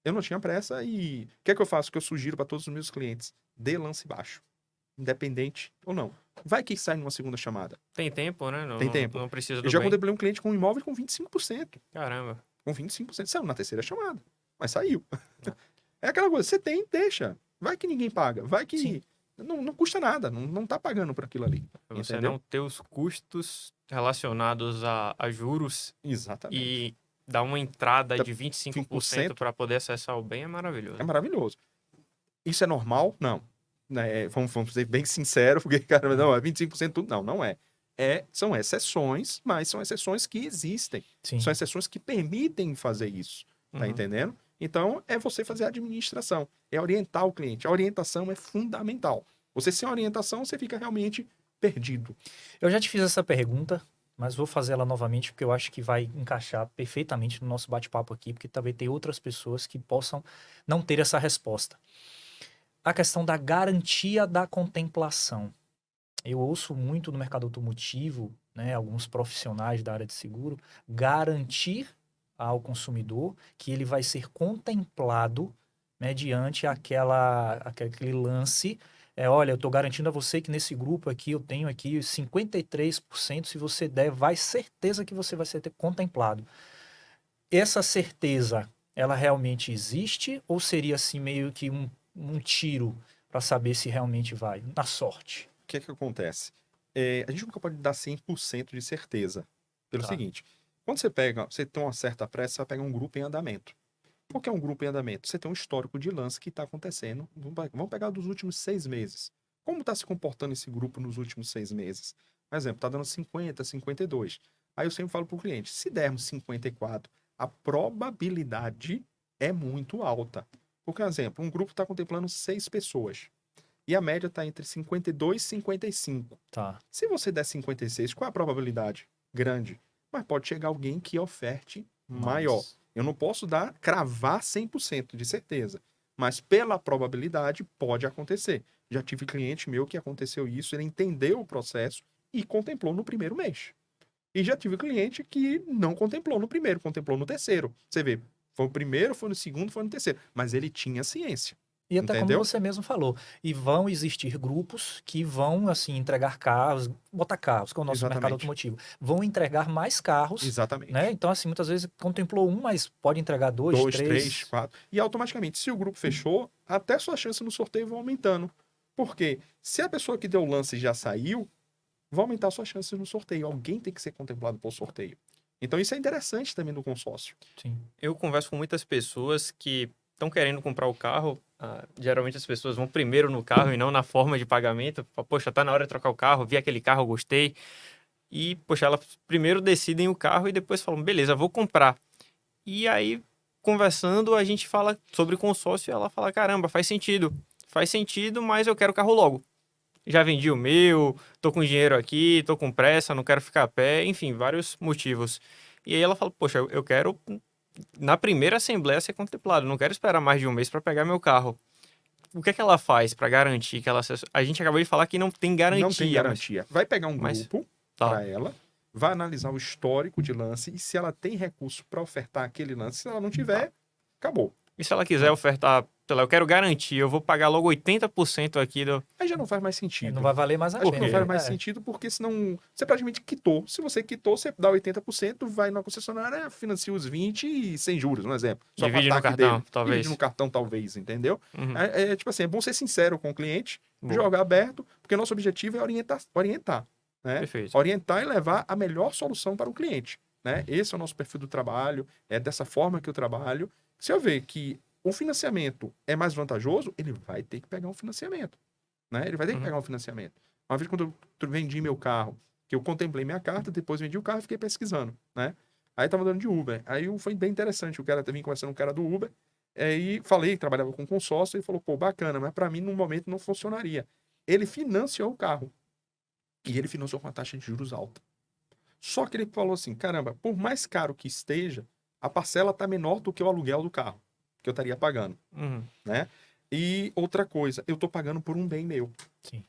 Speaker 3: Eu não tinha pressa e o que é que eu faço? Que eu sugiro para todos os meus clientes? Dê lance baixo, independente ou não. Vai que sai numa segunda chamada.
Speaker 1: Tem tempo, né? Não,
Speaker 3: Tem tempo.
Speaker 1: Não precisa do
Speaker 3: Eu já
Speaker 1: bem.
Speaker 3: contemplei um cliente com um imóvel com 25%.
Speaker 1: Caramba.
Speaker 3: Com 25%. Saiu na terceira chamada. Mas saiu. É aquela coisa, você tem, deixa. Vai que ninguém paga. Vai que
Speaker 2: Sim.
Speaker 3: não custa nada. Não tá pagando por aquilo ali.
Speaker 1: Você
Speaker 3: Entendeu?
Speaker 1: não ter os custos relacionados a juros
Speaker 3: Exatamente.
Speaker 1: e dar uma entrada
Speaker 3: Da-
Speaker 1: de 25%
Speaker 3: 5%.
Speaker 1: para poder acessar o bem é maravilhoso.
Speaker 3: É maravilhoso. Isso é normal? Não. Né, vamos ser bem sinceros, porque, cara, não, é 25% tudo. Não é. São exceções, mas são exceções que existem.
Speaker 2: Sim.
Speaker 3: São exceções que permitem fazer isso. Tá
Speaker 1: Uhum.
Speaker 3: entendendo? Então, é você fazer a administração. É orientar o cliente. A orientação é fundamental. Você sem orientação, você fica realmente perdido.
Speaker 2: Eu já te fiz essa pergunta, mas vou fazer ela novamente porque eu acho que vai encaixar perfeitamente no nosso bate-papo aqui, porque talvez tem outras pessoas que possam não ter essa resposta. a questão da garantia da contemplação. Eu ouço muito no mercado automotivo, né, alguns profissionais da área de seguro, garantir ao consumidor que ele vai ser contemplado mediante aquele lance. Olha, eu estou garantindo a você que nesse grupo aqui eu tenho aqui 53%, se você der, vai certeza que você vai ser contemplado. Essa certeza, ela realmente existe ou seria assim meio que um tiro para saber se realmente vai, na sorte?
Speaker 3: O que é que acontece? A gente nunca pode dar 100% de certeza. Pelo
Speaker 2: Tá.
Speaker 3: seguinte, quando você tem uma certa pressa, você vai pegar um grupo em andamento. Por que é um grupo em andamento? Você tem um histórico de lance que está acontecendo. Vamos pegar dos últimos 6 meses. Como está se comportando esse grupo nos últimos 6 meses? Por exemplo, está dando 50, 52. Aí eu sempre falo para o cliente, se dermos 54, a probabilidade é muito alta. Por exemplo, um grupo está contemplando 6 pessoas. E a média está entre 52 e 55.
Speaker 2: Tá.
Speaker 3: Se você der 56, qual é a probabilidade? Grande. Mas pode chegar alguém que oferte maior. Eu não posso cravar 100% de certeza. Mas pela probabilidade pode acontecer. Já tive cliente meu que aconteceu isso, ele entendeu o processo e contemplou no primeiro mês. E já tive cliente que não contemplou no primeiro, contemplou no terceiro. Você vê, foi no primeiro, foi no segundo, foi no terceiro. Mas ele tinha ciência.
Speaker 2: E até
Speaker 3: Entendeu?
Speaker 2: como você mesmo falou, e vão existir grupos que vão, assim, entregar carros, botar carros, que é o nosso mercado
Speaker 3: Exatamente.
Speaker 2: automotivo, vão entregar mais carros,
Speaker 3: Exatamente.
Speaker 2: né? Então, assim, muitas vezes contemplou um, mas pode entregar dois, três.
Speaker 3: 3, 4. E automaticamente, se o grupo fechou, até sua chance no sorteio vai aumentando. Porque se a pessoa que deu o lance já saiu, vai aumentar suas chances no sorteio. Alguém tem que ser contemplado por sorteio. Então isso é interessante também no consórcio.
Speaker 2: Sim.
Speaker 1: Eu converso com muitas pessoas que estão querendo comprar o carro. Geralmente as pessoas vão primeiro no carro e não na forma de pagamento. Poxa, tá na hora de trocar o carro, vi aquele carro, gostei. E, poxa, elas primeiro decidem o carro e depois falam, beleza, vou comprar. E aí, conversando, a gente fala sobre consórcio e ela fala, caramba, faz sentido, mas eu quero o carro logo. Já vendi o meu, tô com dinheiro aqui, tô com pressa, não quero ficar a pé, enfim, vários motivos. E aí ela fala, poxa, eu quero na primeira assembleia ser contemplado, não quero esperar mais de um mês para pegar meu carro. O que é que ela faz para garantir que ela... A gente acabou de falar que não tem garantia.
Speaker 3: Não tem garantia. Vai pegar um grupo
Speaker 1: tá.
Speaker 3: para ela, vai analisar o histórico de lance e se ela tem recurso para ofertar aquele lance. Se ela não tiver, acabou.
Speaker 1: E se ela quiser ofertar, sei lá, eu quero garantir, eu vou pagar logo 80% aqui do...
Speaker 3: Aí já não faz mais sentido.
Speaker 2: Não vai valer mais a
Speaker 3: Porque
Speaker 2: pena.
Speaker 3: não faz mais sentido, porque senão você praticamente quitou. Se você quitou, você dá 80%, vai na concessionária, financia os 20% e sem juros, um exemplo. Só
Speaker 1: Divide
Speaker 3: pra
Speaker 1: no
Speaker 3: ataque
Speaker 1: cartão,
Speaker 3: dele.
Speaker 1: talvez.
Speaker 3: Divide no cartão, talvez, entendeu?
Speaker 1: Uhum.
Speaker 3: Tipo assim, é bom ser sincero com o cliente,
Speaker 1: Boa.
Speaker 3: jogar aberto, porque nosso objetivo é orientar, né?
Speaker 1: Perfeito.
Speaker 3: Orientar e levar a melhor solução para o cliente, né? Esse é o nosso perfil do trabalho, é dessa forma que eu trabalho. Se eu ver que o financiamento é mais vantajoso, ele vai ter que pegar um financiamento, né? Ele vai ter que pegar um financiamento. Uma vez quando eu vendi meu carro, que eu contemplei minha carta, depois vendi o carro e fiquei pesquisando, né? Aí tava dando de Uber. Aí foi bem interessante, o cara vim conversando com o cara do Uber, e falei que trabalhava com consórcio, e falou, pô, bacana, mas para mim no momento não funcionaria. Ele financiou o carro. E ele financiou com uma taxa de juros alta. Só que ele falou assim, caramba, por mais caro que esteja, a parcela tá menor do que o aluguel do carro que eu estaria pagando, né? E outra coisa, eu tô pagando por um bem meu.
Speaker 2: Sim.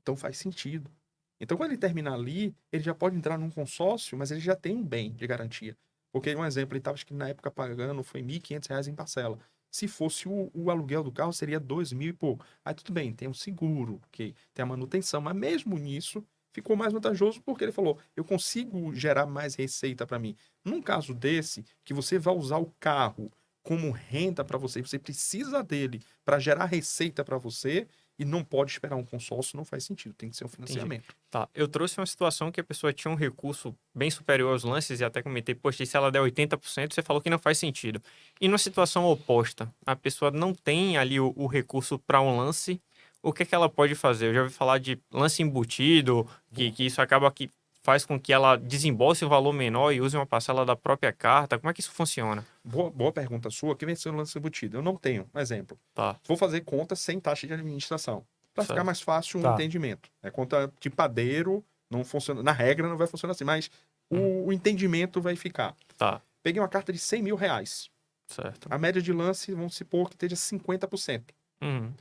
Speaker 3: Então faz sentido. Então quando ele terminar ali, ele já pode entrar num consórcio, mas ele já tem um bem de garantia. Porque, um exemplo, ele estava, acho que na época pagando, foi R$ 1.500 em parcela. Se fosse o aluguel do carro, seria 2.000 e pouco. Aí tudo bem, tem um seguro, okay, tem a manutenção, mas mesmo nisso, ficou mais vantajoso porque ele falou, eu consigo gerar mais receita para mim. Num caso desse, que você vai usar o carro como renda para você, você precisa dele para gerar receita para você e não pode esperar um consórcio, não faz sentido, tem que ser um financiamento.
Speaker 1: Entendi. Tá, eu trouxe uma situação que a pessoa tinha um recurso bem superior aos lances e até comentei, poxa, e se ela der 80%, você falou que não faz sentido. E numa situação oposta, a pessoa não tem ali o recurso para um lance, o que é que ela pode fazer? Eu já ouvi falar de lance embutido, que isso acaba que faz com que ela desembolse o valor menor e use uma parcela da própria carta. Como é que isso funciona?
Speaker 3: Boa pergunta sua. Quem venceu o lance embutido? Eu não tenho. Um exemplo.
Speaker 1: Tá.
Speaker 3: Vou fazer conta sem taxa de administração. Para ficar mais fácil o entendimento. É conta de padeiro, não funciona. Na regra não vai funcionar assim, mas o entendimento vai ficar.
Speaker 1: Tá.
Speaker 3: Peguei uma carta de R$100.000.
Speaker 1: Certo.
Speaker 3: A média de lance, vamos supor que esteja 50%.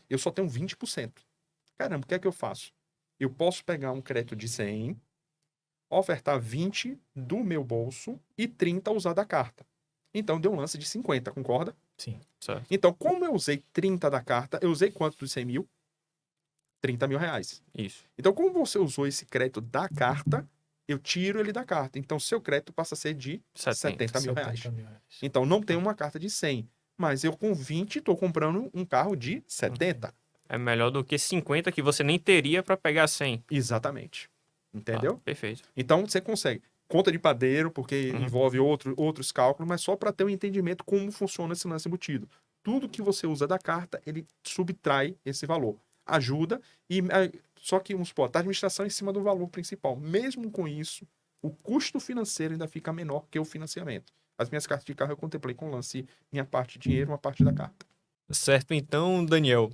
Speaker 3: Eu só tenho 20%. Caramba, o que é que eu faço? Eu posso pegar um crédito de 100, ofertar 20 do meu bolso e 30 usar da carta. Então, deu um lance de 50, concorda?
Speaker 2: Sim.
Speaker 1: Certo.
Speaker 3: Então, como eu usei 30 da carta, eu usei quanto dos 100 mil? 30 mil reais.
Speaker 1: Isso.
Speaker 3: Então, como você usou esse crédito da carta, eu tiro ele da carta. Então, seu crédito passa a ser de 70 mil reais.
Speaker 2: 70 mil reais.
Speaker 3: Então, não tem uma carta de 100. Mas eu, com 20, estou comprando um carro de 70.
Speaker 1: É melhor do que 50 que você nem teria para pegar 100.
Speaker 3: Exatamente. Entendeu?
Speaker 1: Perfeito.
Speaker 3: Então, você consegue. Conta de padeiro, porque envolve outros cálculos, mas só para ter um entendimento como funciona esse lance embutido. Tudo que você usa da carta, ele subtrai esse valor. Ajuda, só que, vamos supor, a administração é em cima do valor principal. Mesmo com isso, o custo financeiro ainda fica menor que o financiamento. As minhas cartas de carro eu contemplei com lance, minha parte de dinheiro, uma parte da carta.
Speaker 1: Certo, então, Daniel,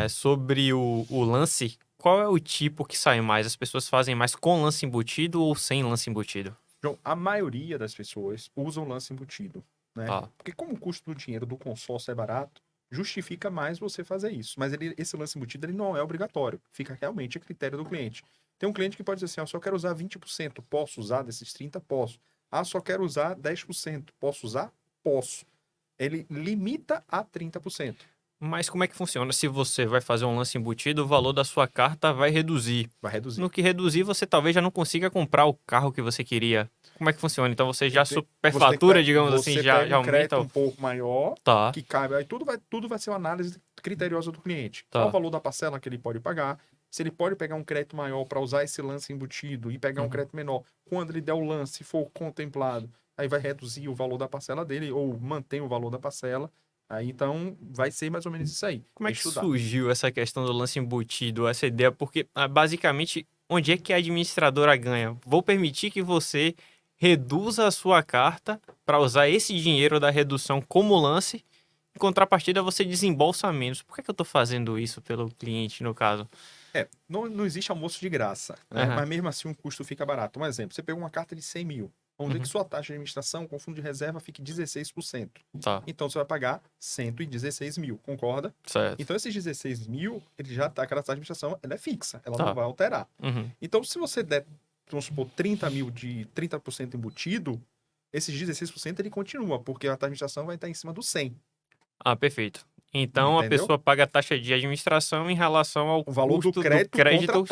Speaker 1: sobre o lance, qual é o tipo que sai mais? As pessoas fazem mais com lance embutido ou sem lance embutido?
Speaker 3: João, a maioria das pessoas usam lance embutido, né? Porque como o custo do dinheiro do consórcio é barato, justifica mais você fazer isso. Mas esse lance embutido ele não é obrigatório. Fica realmente a critério do cliente. Tem um cliente que pode dizer assim, eu só quero usar 20%. Posso usar desses 30%? Posso. Só quero usar 10%. Posso usar? Posso. Ele limita a 30%.
Speaker 1: Mas como é que funciona? Se você vai fazer um lance embutido, o valor da sua carta vai reduzir.
Speaker 3: Vai reduzir.
Speaker 1: No que reduzir, você talvez já não consiga comprar o carro que você queria. Como é que funciona? Então você já superfatura, digamos assim, já
Speaker 3: pega um
Speaker 1: aumenta
Speaker 3: crédito um pouco maior,
Speaker 1: Tá.
Speaker 3: que cabe. Aí tudo vai ser uma análise criteriosa do cliente.
Speaker 1: Tá.
Speaker 3: Qual o valor da parcela que ele pode pagar? Se ele pode pegar um crédito maior para usar esse lance embutido e pegar um crédito menor, quando ele der o lance, se for contemplado, aí vai reduzir o valor da parcela dele ou mantém o valor da parcela. Aí, então, vai ser mais ou menos isso aí.
Speaker 1: Como é que surgiu essa questão do lance embutido, essa ideia? Porque, basicamente, onde é que a administradora ganha? Vou permitir que você reduza a sua carta para usar esse dinheiro da redução como lance, em contrapartida você desembolsa menos. Por que eu estou fazendo isso pelo cliente, no caso?
Speaker 3: Não existe almoço de graça, né? Mas mesmo assim o custo fica barato. Um exemplo, você pegou uma carta de 100 mil. Vamos dizer que sua taxa de administração com fundo de reserva fique 16%.
Speaker 1: Tá.
Speaker 3: Então você vai pagar 116 mil, concorda?
Speaker 1: Certo.
Speaker 3: Então esses 16 mil, ele já tá, aquela taxa de administração, ela é fixa, ela não vai alterar. Então se você der, vamos supor, 30 mil de 30% embutido, esses 16% ele continua, porque a taxa de administração vai estar em cima do 100.
Speaker 1: Perfeito. Então a pessoa paga a taxa de administração em relação ao
Speaker 3: valor
Speaker 1: custo
Speaker 3: do crédito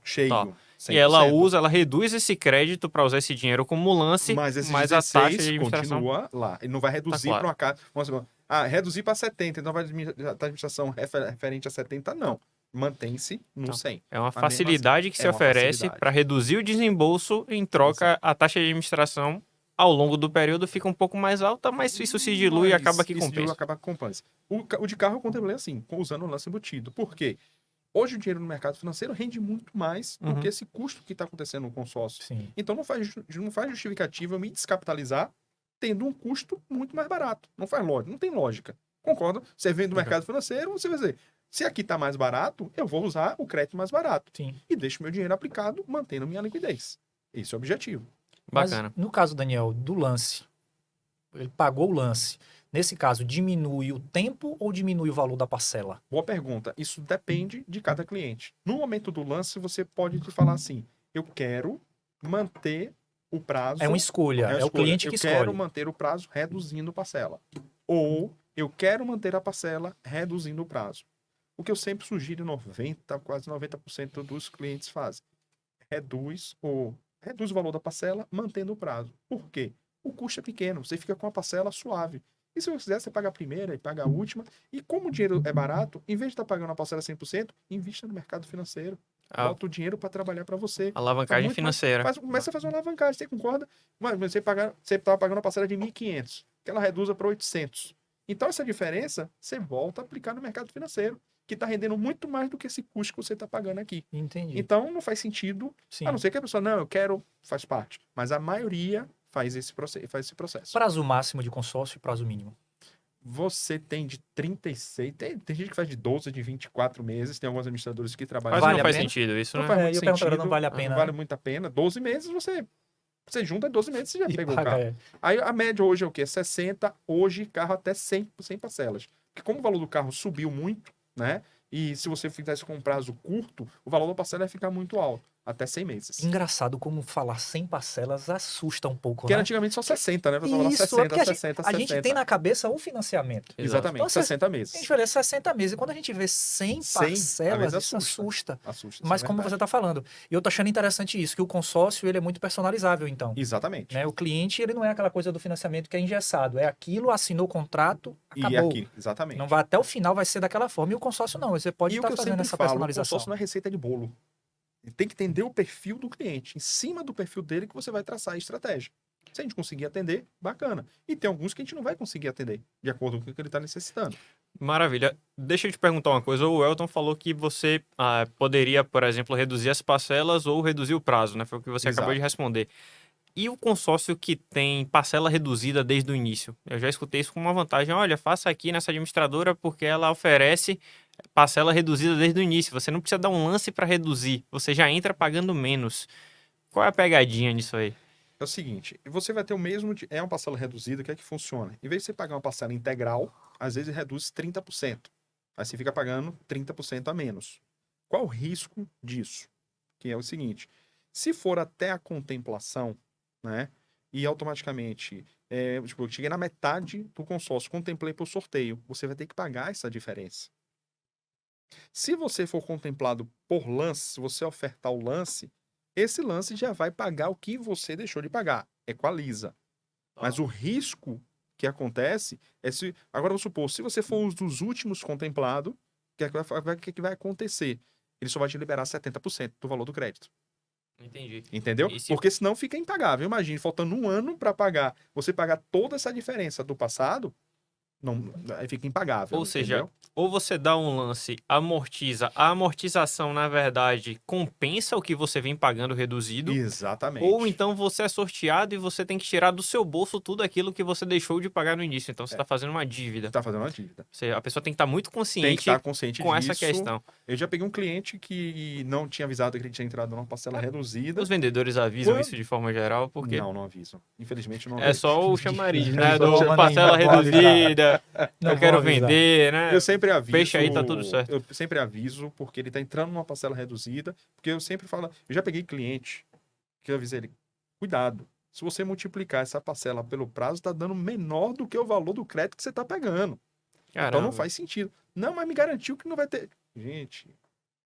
Speaker 1: cheio.
Speaker 3: Tá.
Speaker 1: E ela reduz esse crédito para usar esse dinheiro como lance,
Speaker 3: mas
Speaker 1: a taxa de administração
Speaker 3: continua lá. Ele não vai reduzir para uma casa. Reduzir para 70, então vai a administração referente a 70, não. Mantém-se no 100.
Speaker 1: É uma facilidade que se oferece para reduzir o desembolso em troca a taxa de administração ao longo do período fica um pouco mais alta, mas isso se dilui e acaba que compensa.
Speaker 3: O de carro eu contemplei assim, usando o lance embutido. Por quê? Hoje o dinheiro no mercado financeiro rende muito mais do que esse custo que está acontecendo no consórcio.
Speaker 2: Sim.
Speaker 3: Então não faz justificativa eu me descapitalizar tendo um custo muito mais barato. Não faz lógica, não tem lógica. Concorda? Você vem do mercado financeiro, você vai dizer, se aqui está mais barato, eu vou usar o crédito mais barato.
Speaker 2: Sim.
Speaker 3: E deixo meu dinheiro aplicado, mantendo minha liquidez. Esse é o objetivo.
Speaker 1: Bacana.
Speaker 2: Mas, no caso, Daniel, do lance, ele pagou o lance. Nesse caso, diminui o tempo ou diminui o valor da parcela?
Speaker 3: Boa pergunta. Isso depende de cada cliente. No momento do lance, você pode te falar assim, eu quero manter o prazo...
Speaker 2: É uma escolha, é o cliente que escolhe.
Speaker 3: Eu quero manter o prazo reduzindo parcela. Ou eu quero manter a parcela reduzindo o prazo. O que eu sempre sugiro, quase 90% dos clientes fazem. Reduz o valor da parcela, mantendo o prazo. Por quê? O custo é pequeno, você fica com a parcela suave. E se você quiser, você paga a primeira e paga a última. E como o dinheiro é barato, em vez de estar pagando a parcela 100%, invista no mercado financeiro. Bota o dinheiro para trabalhar para você.
Speaker 1: Alavancagem financeira.
Speaker 3: Começa a fazer uma alavancagem, você concorda? Mas você estava pagando a parcela de 1.500, que ela reduza para 800. Então, essa diferença, você volta a aplicar no mercado financeiro, que está rendendo muito mais do que esse custo que você está pagando aqui.
Speaker 2: Entendi.
Speaker 3: Então, não faz sentido,
Speaker 2: Sim.
Speaker 3: a não ser que a pessoa, não, eu quero, faz parte. Mas a maioria faz esse processo.
Speaker 2: Prazo máximo de consórcio e prazo mínimo?
Speaker 3: Você tem de 36, tem gente que faz de 12, de 24 meses, tem alguns administradores que trabalham...
Speaker 1: Mas não faz sentido isso,
Speaker 3: não
Speaker 1: né?
Speaker 3: Faz muito sentido,
Speaker 2: não vale a pena.
Speaker 3: Não vale muito a pena. 12 meses, você junta 12 meses, você já pegou
Speaker 2: paga,
Speaker 3: o carro. Aí a média hoje é o quê? 60, hoje carro até 100 parcelas. Porque como o valor do carro subiu muito, né? E se você fizesse com um prazo curto, o valor da parcela ia ficar muito alto, até 100 meses.
Speaker 2: Engraçado como falar 100 parcelas assusta um pouco,
Speaker 3: Porque era
Speaker 2: né?
Speaker 3: antigamente só 60, né? Você falava
Speaker 2: Isso, é
Speaker 3: 60,
Speaker 2: porque
Speaker 3: 60,
Speaker 2: a gente
Speaker 3: 60.
Speaker 2: tem na cabeça o financiamento.
Speaker 1: Exato.
Speaker 2: Então,
Speaker 3: Exatamente, 60
Speaker 2: a gente
Speaker 3: meses.
Speaker 2: vê 60 meses. E quando a gente vê 100
Speaker 3: 100, às
Speaker 2: parcelas,
Speaker 3: vezes
Speaker 2: isso assusta.
Speaker 3: Assusta, isso é
Speaker 2: Mas como
Speaker 3: verdade.
Speaker 2: você está falando, e eu tô achando interessante isso, que o consórcio ele é muito personalizável, então.
Speaker 3: Exatamente.
Speaker 2: Né? O cliente ele não é aquela coisa do financiamento que é engessado. É aquilo, assinou o contrato,
Speaker 3: E
Speaker 2: acabou.
Speaker 3: aqui, exatamente.
Speaker 2: Não vai até o final, vai ser daquela forma. E o consórcio não. Você pode
Speaker 3: E o
Speaker 2: estar
Speaker 3: que eu
Speaker 2: fazendo
Speaker 3: sempre
Speaker 2: essa
Speaker 3: falo, o
Speaker 2: personalização.
Speaker 3: consórcio não é receita de bolo. Ele tem que entender o perfil do cliente. Em cima do perfil dele que você vai traçar a estratégia. Se a gente conseguir atender, bacana. E tem alguns que a gente não vai conseguir atender, de acordo com o que ele está necessitando.
Speaker 1: Maravilha. Deixa eu te perguntar uma coisa. O Elton falou que você poderia, por exemplo, reduzir as parcelas ou reduzir o prazo, né? Foi o que você acabou de
Speaker 3: Exato.
Speaker 1: responder. E o consórcio que tem parcela reduzida desde o início? Eu já escutei isso como uma vantagem. Olha, faça aqui nessa administradora porque ela oferece parcela reduzida desde o início. Você não precisa dar um lance para reduzir. Você já entra pagando menos. Qual é a pegadinha nisso aí?
Speaker 3: É o seguinte, você vai ter o mesmo... É uma parcela reduzida, o que é que funciona? Em vez de você pagar uma parcela integral, às vezes reduz 30%. Aí você fica pagando 30% a menos. Qual o risco disso? Que é o seguinte, se for até a contemplação, né? E automaticamente, tipo, eu cheguei na metade do consórcio, contemplei por sorteio, você vai ter que pagar essa diferença. Se você for contemplado por lance, se você ofertar o lance, esse lance já vai pagar o que você deixou de pagar. Equaliza. Mas o risco que acontece é se... Agora, vamos supor, se você for um dos últimos contemplado, o que vai acontecer? Ele só vai te liberar 70% do valor do crédito.
Speaker 1: Entendi.
Speaker 3: Entendeu?
Speaker 1: E se-
Speaker 3: Porque senão fica impagável. Imagine, faltando um ano para pagar, você pagar toda essa diferença do passado, não, aí fica impagável.
Speaker 1: Ou seja,
Speaker 3: entendeu?
Speaker 1: ou você dá um lance, amortiza. A amortização, na verdade, compensa o que você vem pagando reduzido.
Speaker 3: Exatamente.
Speaker 1: Ou então você é sorteado e você tem que tirar do seu bolso tudo aquilo que você deixou de pagar no início. Então você está fazendo uma dívida.
Speaker 3: Você tá fazendo uma dívida.
Speaker 1: A pessoa tem que estar muito
Speaker 3: Tem que
Speaker 1: consciente
Speaker 3: estar consciente
Speaker 1: com
Speaker 3: disso.
Speaker 1: essa questão.
Speaker 3: Eu já peguei um cliente que não tinha avisado que ele tinha entrado numa parcela reduzida.
Speaker 1: Os vendedores avisam
Speaker 3: Quando-
Speaker 1: isso de forma geral, porque
Speaker 3: Não avisam. Infelizmente não
Speaker 1: é
Speaker 3: avisam.
Speaker 1: só o chamariz,
Speaker 2: De
Speaker 1: né?
Speaker 2: forma
Speaker 1: Do parcela
Speaker 2: nenhuma, vou
Speaker 1: reduzida,
Speaker 2: Não
Speaker 1: eu
Speaker 2: vou
Speaker 1: quero
Speaker 2: avisar.
Speaker 1: vender, né?
Speaker 3: Eu sempre aviso.
Speaker 1: Fecha aí, tá tudo certo.
Speaker 3: Eu sempre aviso, porque ele tá entrando numa parcela reduzida. Porque eu sempre falo. Eu já peguei cliente que eu avisei ele: cuidado. Se você multiplicar essa parcela pelo prazo, tá dando menor do que o valor do crédito que você tá pegando. Então
Speaker 1: Caramba.
Speaker 3: não faz sentido. Não, mas me garantiu que não vai ter. Gente,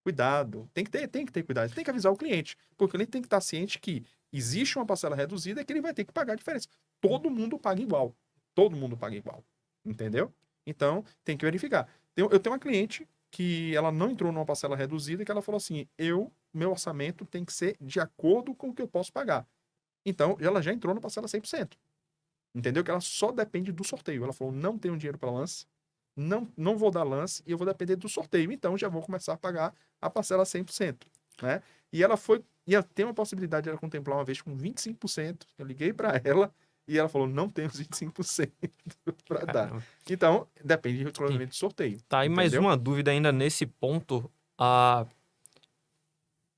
Speaker 3: cuidado. Tem que ter cuidado. Tem que avisar o cliente. Porque o cliente tem que estar ciente que existe uma parcela reduzida que ele vai ter que pagar a diferença. Todo mundo paga igual. Todo mundo paga igual. Entendeu? Então, tem que verificar. Eu tenho uma cliente que ela não entrou numa parcela reduzida que ela falou assim: meu orçamento tem que ser de acordo com o que eu posso pagar. Então, ela já entrou na parcela 100%. Entendeu? Que ela só depende do sorteio. Ela falou: não tenho dinheiro para lance, não vou dar lance e eu vou depender do sorteio. Então, já vou começar a pagar a parcela 100%. Né? E ela tem uma possibilidade de ela contemplar uma vez com 25%. Eu liguei para ela e ela falou: não tenho os 25% para dar.
Speaker 1: Caramba.
Speaker 3: Então, depende exclusivamente do sorteio.
Speaker 1: Tá, e mais
Speaker 3: entendeu?
Speaker 1: uma dúvida ainda nesse ponto. A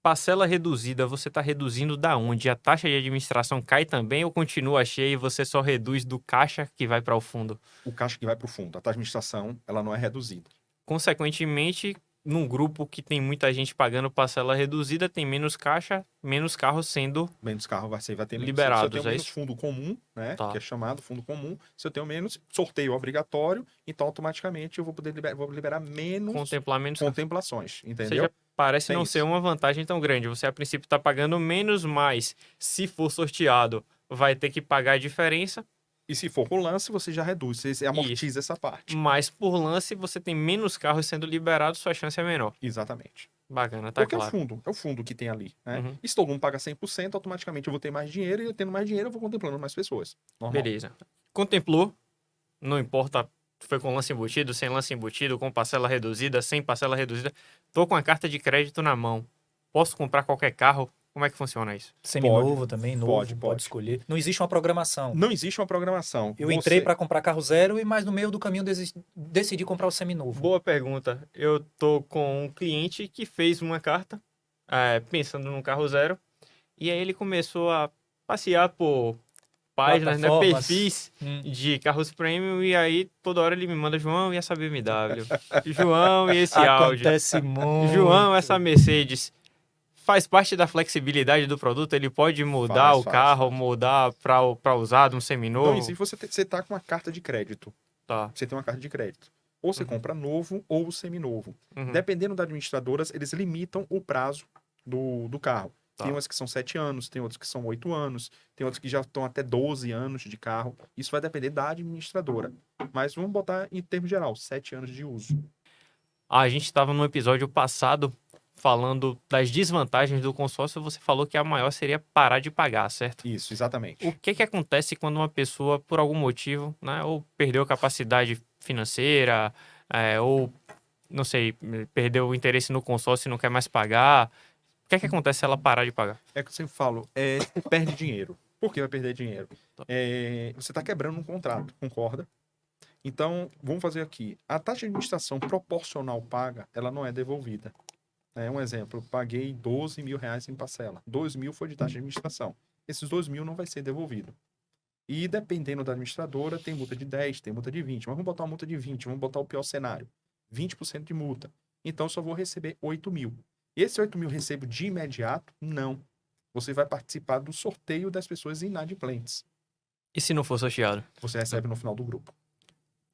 Speaker 1: parcela reduzida, você está reduzindo da onde? A taxa de administração cai também ou continua cheia e você só reduz do caixa que vai para o fundo?
Speaker 3: O caixa que vai para o fundo, a administração, ela não é reduzida.
Speaker 1: Consequentemente, num grupo que tem muita gente pagando parcela reduzida, tem menos caixa, menos carros sendo...
Speaker 3: Menos carro vai ter menos.
Speaker 1: Liberados,
Speaker 3: Se eu tenho
Speaker 1: é
Speaker 3: menos
Speaker 1: isso?
Speaker 3: fundo comum, né?
Speaker 1: Tá.
Speaker 3: Que é chamado fundo comum. Se eu tenho menos, sorteio obrigatório, então automaticamente eu vou poder liberar menos
Speaker 1: Contemplar menos carros.
Speaker 3: contemplações.
Speaker 1: Ou
Speaker 3: Entendeu?
Speaker 1: seja, parece
Speaker 3: Tem
Speaker 1: não
Speaker 3: isso.
Speaker 1: ser uma vantagem tão grande. Você, a princípio, está pagando menos, mas se for sorteado, vai ter que pagar a diferença.
Speaker 3: E se for por lance, você já reduz, você amortiza essa parte.
Speaker 1: Mas por lance, você tem menos carros sendo liberados, sua chance é menor.
Speaker 3: Exatamente.
Speaker 1: Bacana, tá
Speaker 3: Porque
Speaker 1: claro.
Speaker 3: é o fundo que tem ali, né?
Speaker 1: Uhum.
Speaker 3: E se todo mundo paga 100%, automaticamente eu vou ter mais dinheiro, e eu tendo mais dinheiro, eu vou contemplando mais pessoas. Normal.
Speaker 1: Beleza. Contemplou, não importa se foi com lance embutido, sem lance embutido, com parcela reduzida, sem parcela reduzida. Tô com a carta de crédito na mão. Posso comprar qualquer carro? Como é que funciona isso?
Speaker 2: Seminovo também, novo,
Speaker 3: pode.
Speaker 2: escolher. Não existe uma programação.
Speaker 3: Não existe uma programação.
Speaker 2: Eu entrei para comprar carro zero, mas no meio do caminho decidi comprar o seminovo.
Speaker 1: Boa pergunta. Eu tô com um cliente que fez uma carta, pensando num carro zero, e aí ele começou a passear por páginas, né,
Speaker 2: Plataformas.
Speaker 1: perfis de carros premium, e aí toda hora ele me manda, João, e essa BMW? João, e esse Audi?
Speaker 2: Acontece muito.
Speaker 1: João, essa Mercedes? Faz parte da flexibilidade do produto? Ele pode mudar o carro, mudar para usado, um seminovo?
Speaker 3: Então, e se você tá com uma carta de crédito,
Speaker 1: Tá.
Speaker 3: você tem uma carta de crédito, ou você compra novo ou seminovo. Dependendo das administradoras, eles limitam o prazo do carro.
Speaker 1: Tá.
Speaker 3: Tem umas que são 7 anos, tem outros que são 8 anos, tem outros que já estão até 12 anos de carro. Isso vai depender da administradora. Mas vamos botar em termos geral, 7 anos de uso.
Speaker 1: A gente estava no episódio passado falando das desvantagens do consórcio. Você falou que a maior seria parar de pagar, certo?
Speaker 3: Isso, exatamente.
Speaker 1: O que acontece quando uma pessoa, por algum motivo, né, ou perdeu a capacidade financeira, ou, não sei, perdeu o interesse no consórcio e não quer mais pagar? O que acontece se ela parar de pagar?
Speaker 3: É que eu sempre falo, você perde dinheiro. Por que vai perder dinheiro? Você está quebrando um contrato, concorda? Então, vamos fazer aqui. A taxa de administração proporcional paga, ela não é devolvida. Um exemplo, paguei 12 mil reais em parcela. 2 mil foi de taxa de administração. Esses 2 mil não vai ser devolvido. E dependendo da administradora, tem multa de 10, tem multa de 20. Mas vamos botar uma multa de 20, vamos botar o pior cenário. 20% de multa. Então, eu só vou receber 8 mil. Esse 8 mil recebo de imediato? Não. Você vai participar do sorteio das pessoas inadimplentes.
Speaker 1: E se não for sorteado?
Speaker 3: Você recebe no final do grupo.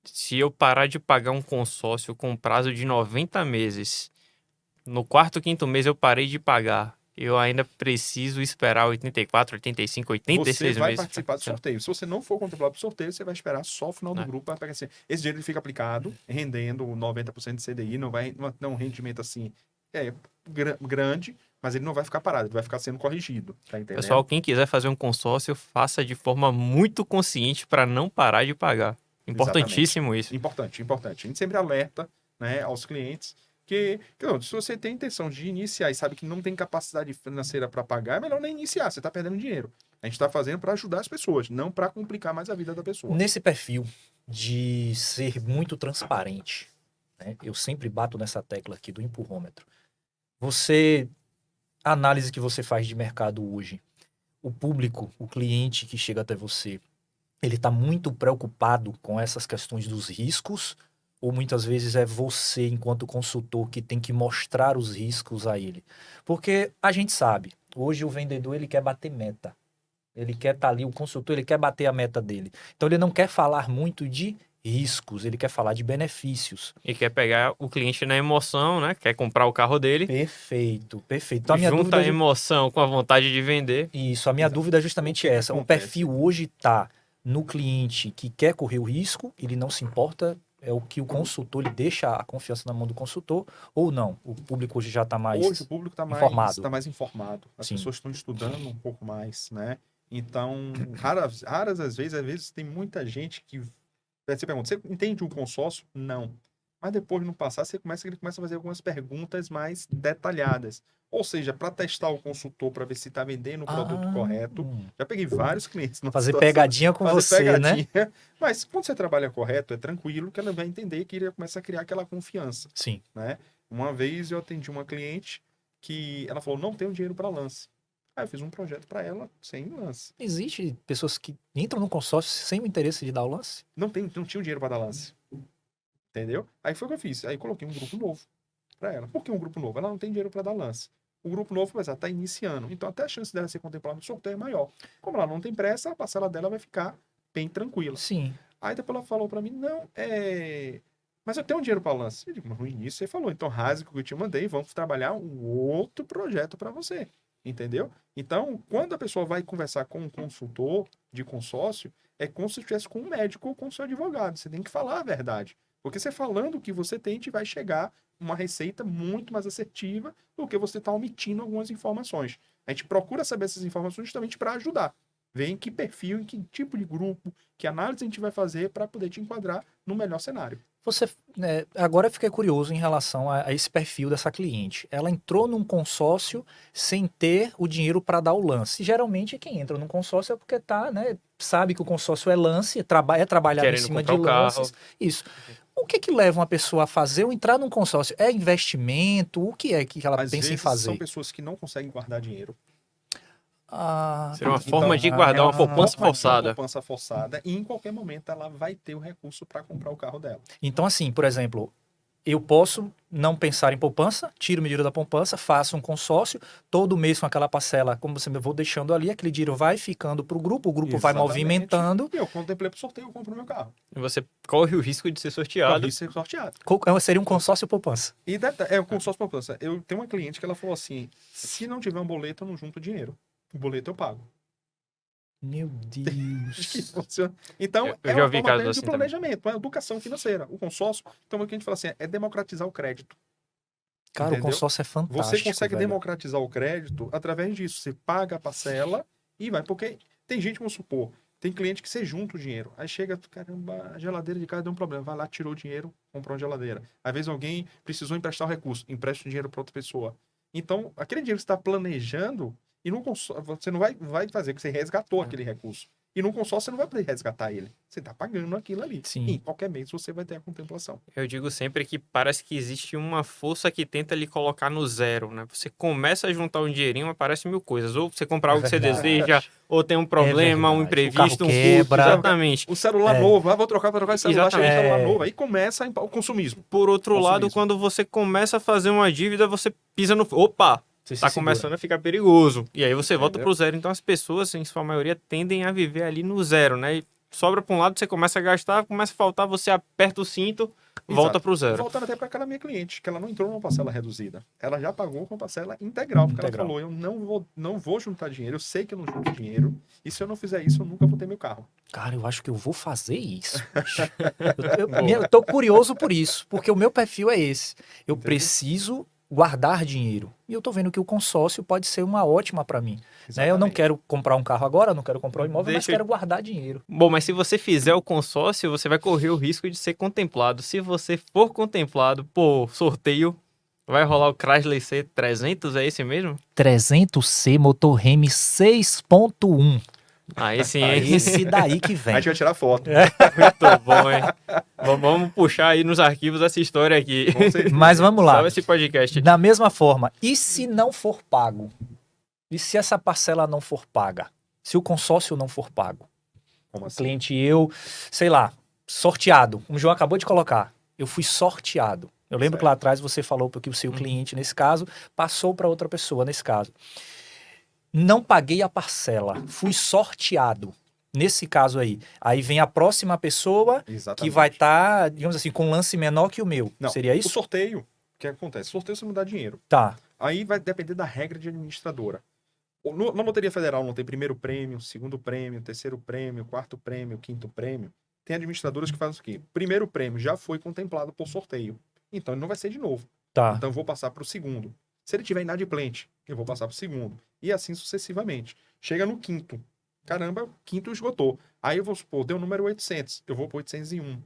Speaker 1: Se eu parar de pagar um consórcio com prazo de 90 meses, no quarto, quinto mês eu parei de pagar, eu ainda preciso esperar 84, 85, 86 meses?
Speaker 3: Você vai participar do sorteio. Se você não for contemplado do sorteio, você vai esperar só o final do grupo para pegar assim. Esse dinheiro ele fica aplicado, rendendo 90% de CDI, não vai ter um rendimento assim grande, mas ele não vai ficar parado, ele vai ficar sendo corrigido. Tá entendendo?
Speaker 1: Pessoal, quem quiser fazer um consórcio, faça de forma muito consciente para não parar de pagar. Importantíssimo. Exatamente. Isso.
Speaker 3: Importante. A gente sempre alerta, né, aos clientes que se você tem intenção de iniciar e sabe que não tem capacidade financeira para pagar, é melhor nem iniciar, você está perdendo dinheiro. A gente está fazendo para ajudar as pessoas, não para complicar mais a vida da pessoa.
Speaker 2: Nesse perfil de ser muito transparente, né, eu sempre bato nessa tecla aqui do empurrômetro. A análise que você faz de mercado hoje, o público, o cliente que chega até você, ele está muito preocupado com essas questões dos riscos, ou muitas vezes é você, enquanto consultor, que tem que mostrar os riscos a ele? Porque a gente sabe, hoje o vendedor ele quer bater meta. Ele quer estar ali, o consultor, ele quer bater a meta dele. Então ele não quer falar muito de riscos, ele quer falar de benefícios.
Speaker 1: E quer pegar o cliente na emoção, né? Quer comprar o carro dele.
Speaker 2: Perfeito. Então,
Speaker 1: junta a emoção com a vontade de vender.
Speaker 2: Isso, a minha dúvida é justamente essa. O perfil hoje está no cliente que quer correr o risco, ele não se importa, é o que o consultor, ele deixa a confiança na mão do consultor, ou não? O público hoje já está mais
Speaker 3: Hoje o público está mais informado. As pessoas estão estudando um pouco mais, né? Então, raras às vezes tem muita gente que... Você pergunta, você entende o consórcio? Não. Mas depois, no passar, ele começa a fazer algumas perguntas mais detalhadas. Ou seja, para testar o consultor, para ver se está vendendo o produto correto. Já peguei vários clientes.
Speaker 2: Fazer pegadinha com você, né?
Speaker 3: Mas quando você trabalha correto, é tranquilo que ela vai entender que ele começa a criar aquela confiança.
Speaker 2: Sim.
Speaker 3: Né? Uma vez eu atendi uma cliente que ela falou, não tenho dinheiro para lance. Aí eu fiz um projeto para ela sem lance.
Speaker 2: Existe pessoas que entram no consórcio sem o interesse de dar o lance?
Speaker 3: Não tinha dinheiro para dar lance. Entendeu? Aí foi o que eu fiz. Aí coloquei um grupo novo para ela. Por que um grupo novo? Ela não tem dinheiro para dar lance. O grupo novo, mas ela está iniciando. Então até a chance dela ser contemplada no sorteio é maior. Como ela não tem pressa, a parcela dela vai ficar bem tranquila.
Speaker 2: Sim.
Speaker 3: Aí depois ela falou para mim, mas eu tenho dinheiro para lance. Eu digo, mas no início você falou, então rasgue o que eu te mandei, vamos trabalhar um outro projeto para você. Entendeu? Então, quando a pessoa vai conversar com um consultor de consórcio, é como se estivesse com um médico ou com o seu advogado. Você tem que falar a verdade. Porque você falando o que você tem, te vai chegar uma receita muito mais assertiva do que você está omitindo algumas informações. A gente procura saber essas informações justamente para ajudar. Ver em que perfil, em que tipo de grupo, que análise a gente vai fazer para poder te enquadrar no melhor cenário.
Speaker 2: Agora eu fiquei curioso em relação a esse perfil dessa cliente. Ela entrou num consórcio sem ter o dinheiro para dar o lance. Geralmente quem entra num consórcio é porque sabe que o consórcio é lance, é trabalhar em cima de lances. Isso. O que leva uma pessoa a fazer ou entrar num consórcio? É investimento? O que é que ela pensa em fazer?
Speaker 3: São pessoas que não conseguem guardar dinheiro.
Speaker 1: Seria uma forma de guardar uma poupança forçada.
Speaker 3: Uma poupança forçada e em qualquer momento ela vai ter o recurso para comprar o carro dela.
Speaker 2: Então, assim, por exemplo, eu posso não pensar em poupança, tiro o dinheiro da poupança, faço um consórcio, todo mês com aquela parcela, como você me vou deixando ali, aquele dinheiro vai ficando para o grupo vai
Speaker 3: Exatamente.
Speaker 2: movimentando.
Speaker 3: E eu contemplei pro sorteio, eu compro meu carro.
Speaker 1: E você corre o risco de ser sorteado.
Speaker 3: Corre ser sorteado.
Speaker 2: Seria um consórcio poupança.
Speaker 3: E é o consórcio poupança. Eu tenho uma cliente que ela falou assim: se não tiver um boleto, eu não junto dinheiro. O boleto eu pago.
Speaker 2: Meu Deus.
Speaker 3: Então,
Speaker 1: Eu
Speaker 3: é
Speaker 1: já
Speaker 3: uma
Speaker 1: ouvi
Speaker 3: forma
Speaker 1: casos
Speaker 3: dele
Speaker 1: assim
Speaker 3: de planejamento, uma educação financeira. O consórcio, então o que a gente fala assim, é democratizar o crédito.
Speaker 2: Cara,
Speaker 3: Entendeu?
Speaker 2: o consórcio é fantástico.
Speaker 3: Você consegue
Speaker 2: velho.
Speaker 3: democratizar o crédito através disso. Você paga a parcela e vai. Porque tem gente, vamos supor, tem cliente que você junta o dinheiro. Aí chega, caramba, a geladeira de casa deu um problema. Vai lá, tirou o dinheiro, comprou uma geladeira. Às vezes alguém precisou emprestar o recurso, empresta o dinheiro para outra pessoa. Então, aquele dinheiro que você está planejando, e no consórcio, você não vai fazer, que você resgatou aquele recurso. E no consórcio você não vai poder resgatar ele. Você está pagando aquilo ali.
Speaker 2: Sim.
Speaker 3: E em qualquer mês você vai ter a contemplação.
Speaker 1: Eu digo sempre que parece que existe uma força que tenta lhe colocar no zero, né? Você começa a juntar um dinheirinho, aparece mil coisas. Ou você comprar algo que você deseja, ou tem um problema, um
Speaker 2: verdade.
Speaker 1: imprevisto,
Speaker 2: O
Speaker 1: um
Speaker 2: carro
Speaker 1: custo.
Speaker 2: quebra.
Speaker 1: Exatamente.
Speaker 3: O celular novo, vou trocar de celular, chega um
Speaker 1: Exatamente.
Speaker 3: celular novo. Aí começa o consumismo.
Speaker 1: Por outro lado,
Speaker 3: Consumismo.
Speaker 1: quando você começa a fazer uma dívida, você pisa no... Opa!
Speaker 2: Você se
Speaker 1: Tá
Speaker 2: segura.
Speaker 1: começando a ficar perigoso. E aí você volta
Speaker 3: Entendeu?
Speaker 1: pro zero. Então as pessoas, em sua maioria, tendem a viver ali no zero, né? E sobra pra um lado, você começa a gastar, começa a faltar, você aperta o cinto, volta
Speaker 3: Exato.
Speaker 1: pro zero.
Speaker 3: Voltando até para aquela minha cliente, que ela não entrou numa parcela reduzida. Ela já pagou com parcela integral, porque
Speaker 2: Integral.
Speaker 3: ela falou, eu não vou juntar dinheiro, eu sei que eu não junto dinheiro, e se eu não fizer isso, eu nunca vou ter meu carro.
Speaker 2: Cara, eu acho que eu vou fazer isso. Eu tô curioso por isso, porque o meu perfil é esse. Eu
Speaker 3: Entendeu?
Speaker 2: preciso guardar dinheiro. E eu tô vendo que o consórcio pode ser uma ótima para mim. Né? Eu não quero comprar um carro agora, não quero comprar um imóvel, mas quero guardar dinheiro.
Speaker 1: Bom, mas se você fizer o consórcio, você vai correr o risco de ser contemplado. Se você for contemplado por sorteio, vai rolar o Chrysler C300, é esse mesmo?
Speaker 2: 300C Motor Remy 6.1.
Speaker 1: Aí sim,
Speaker 2: É
Speaker 1: hein?
Speaker 2: esse daí que
Speaker 3: A
Speaker 2: vem.
Speaker 3: gente vai tirar foto.
Speaker 1: Muito bom, hein? Vamos puxar aí nos arquivos essa história aqui.
Speaker 3: Com certeza.
Speaker 2: Mas vamos lá.
Speaker 1: Salve esse podcast.
Speaker 2: Da mesma forma, e se não for pago? E se essa parcela não for paga? Se o consórcio não for pago?
Speaker 3: Como
Speaker 2: O
Speaker 3: assim?
Speaker 2: cliente e eu, sei lá, sorteado. Como o João acabou de colocar. Eu fui sorteado. Eu lembro que lá atrás você falou que o seu cliente, nesse caso, passou para outra pessoa, nesse caso. Não paguei a parcela. Fui sorteado. Nesse caso aí. Aí vem a próxima pessoa
Speaker 3: Exatamente.
Speaker 2: que vai estar, digamos assim, com um lance menor que o meu.
Speaker 3: Não,
Speaker 2: Seria
Speaker 3: o
Speaker 2: isso?
Speaker 3: sorteio, o que acontece? Sorteio você não dá dinheiro.
Speaker 2: Tá.
Speaker 3: Aí vai depender da regra de administradora. Na Loteria Federal não tem primeiro prêmio, segundo prêmio, terceiro prêmio, quarto prêmio, quinto prêmio. Tem administradoras que fazem o quê? Primeiro prêmio já foi contemplado por sorteio. Então ele não vai ser de novo.
Speaker 2: Tá.
Speaker 3: Então eu vou passar para o segundo. Se ele tiver inadimplente, eu vou passar para o segundo. E assim sucessivamente. Chega no quinto. Caramba, quinto esgotou. Aí eu vou supor, deu o número 800. Eu vou para 801.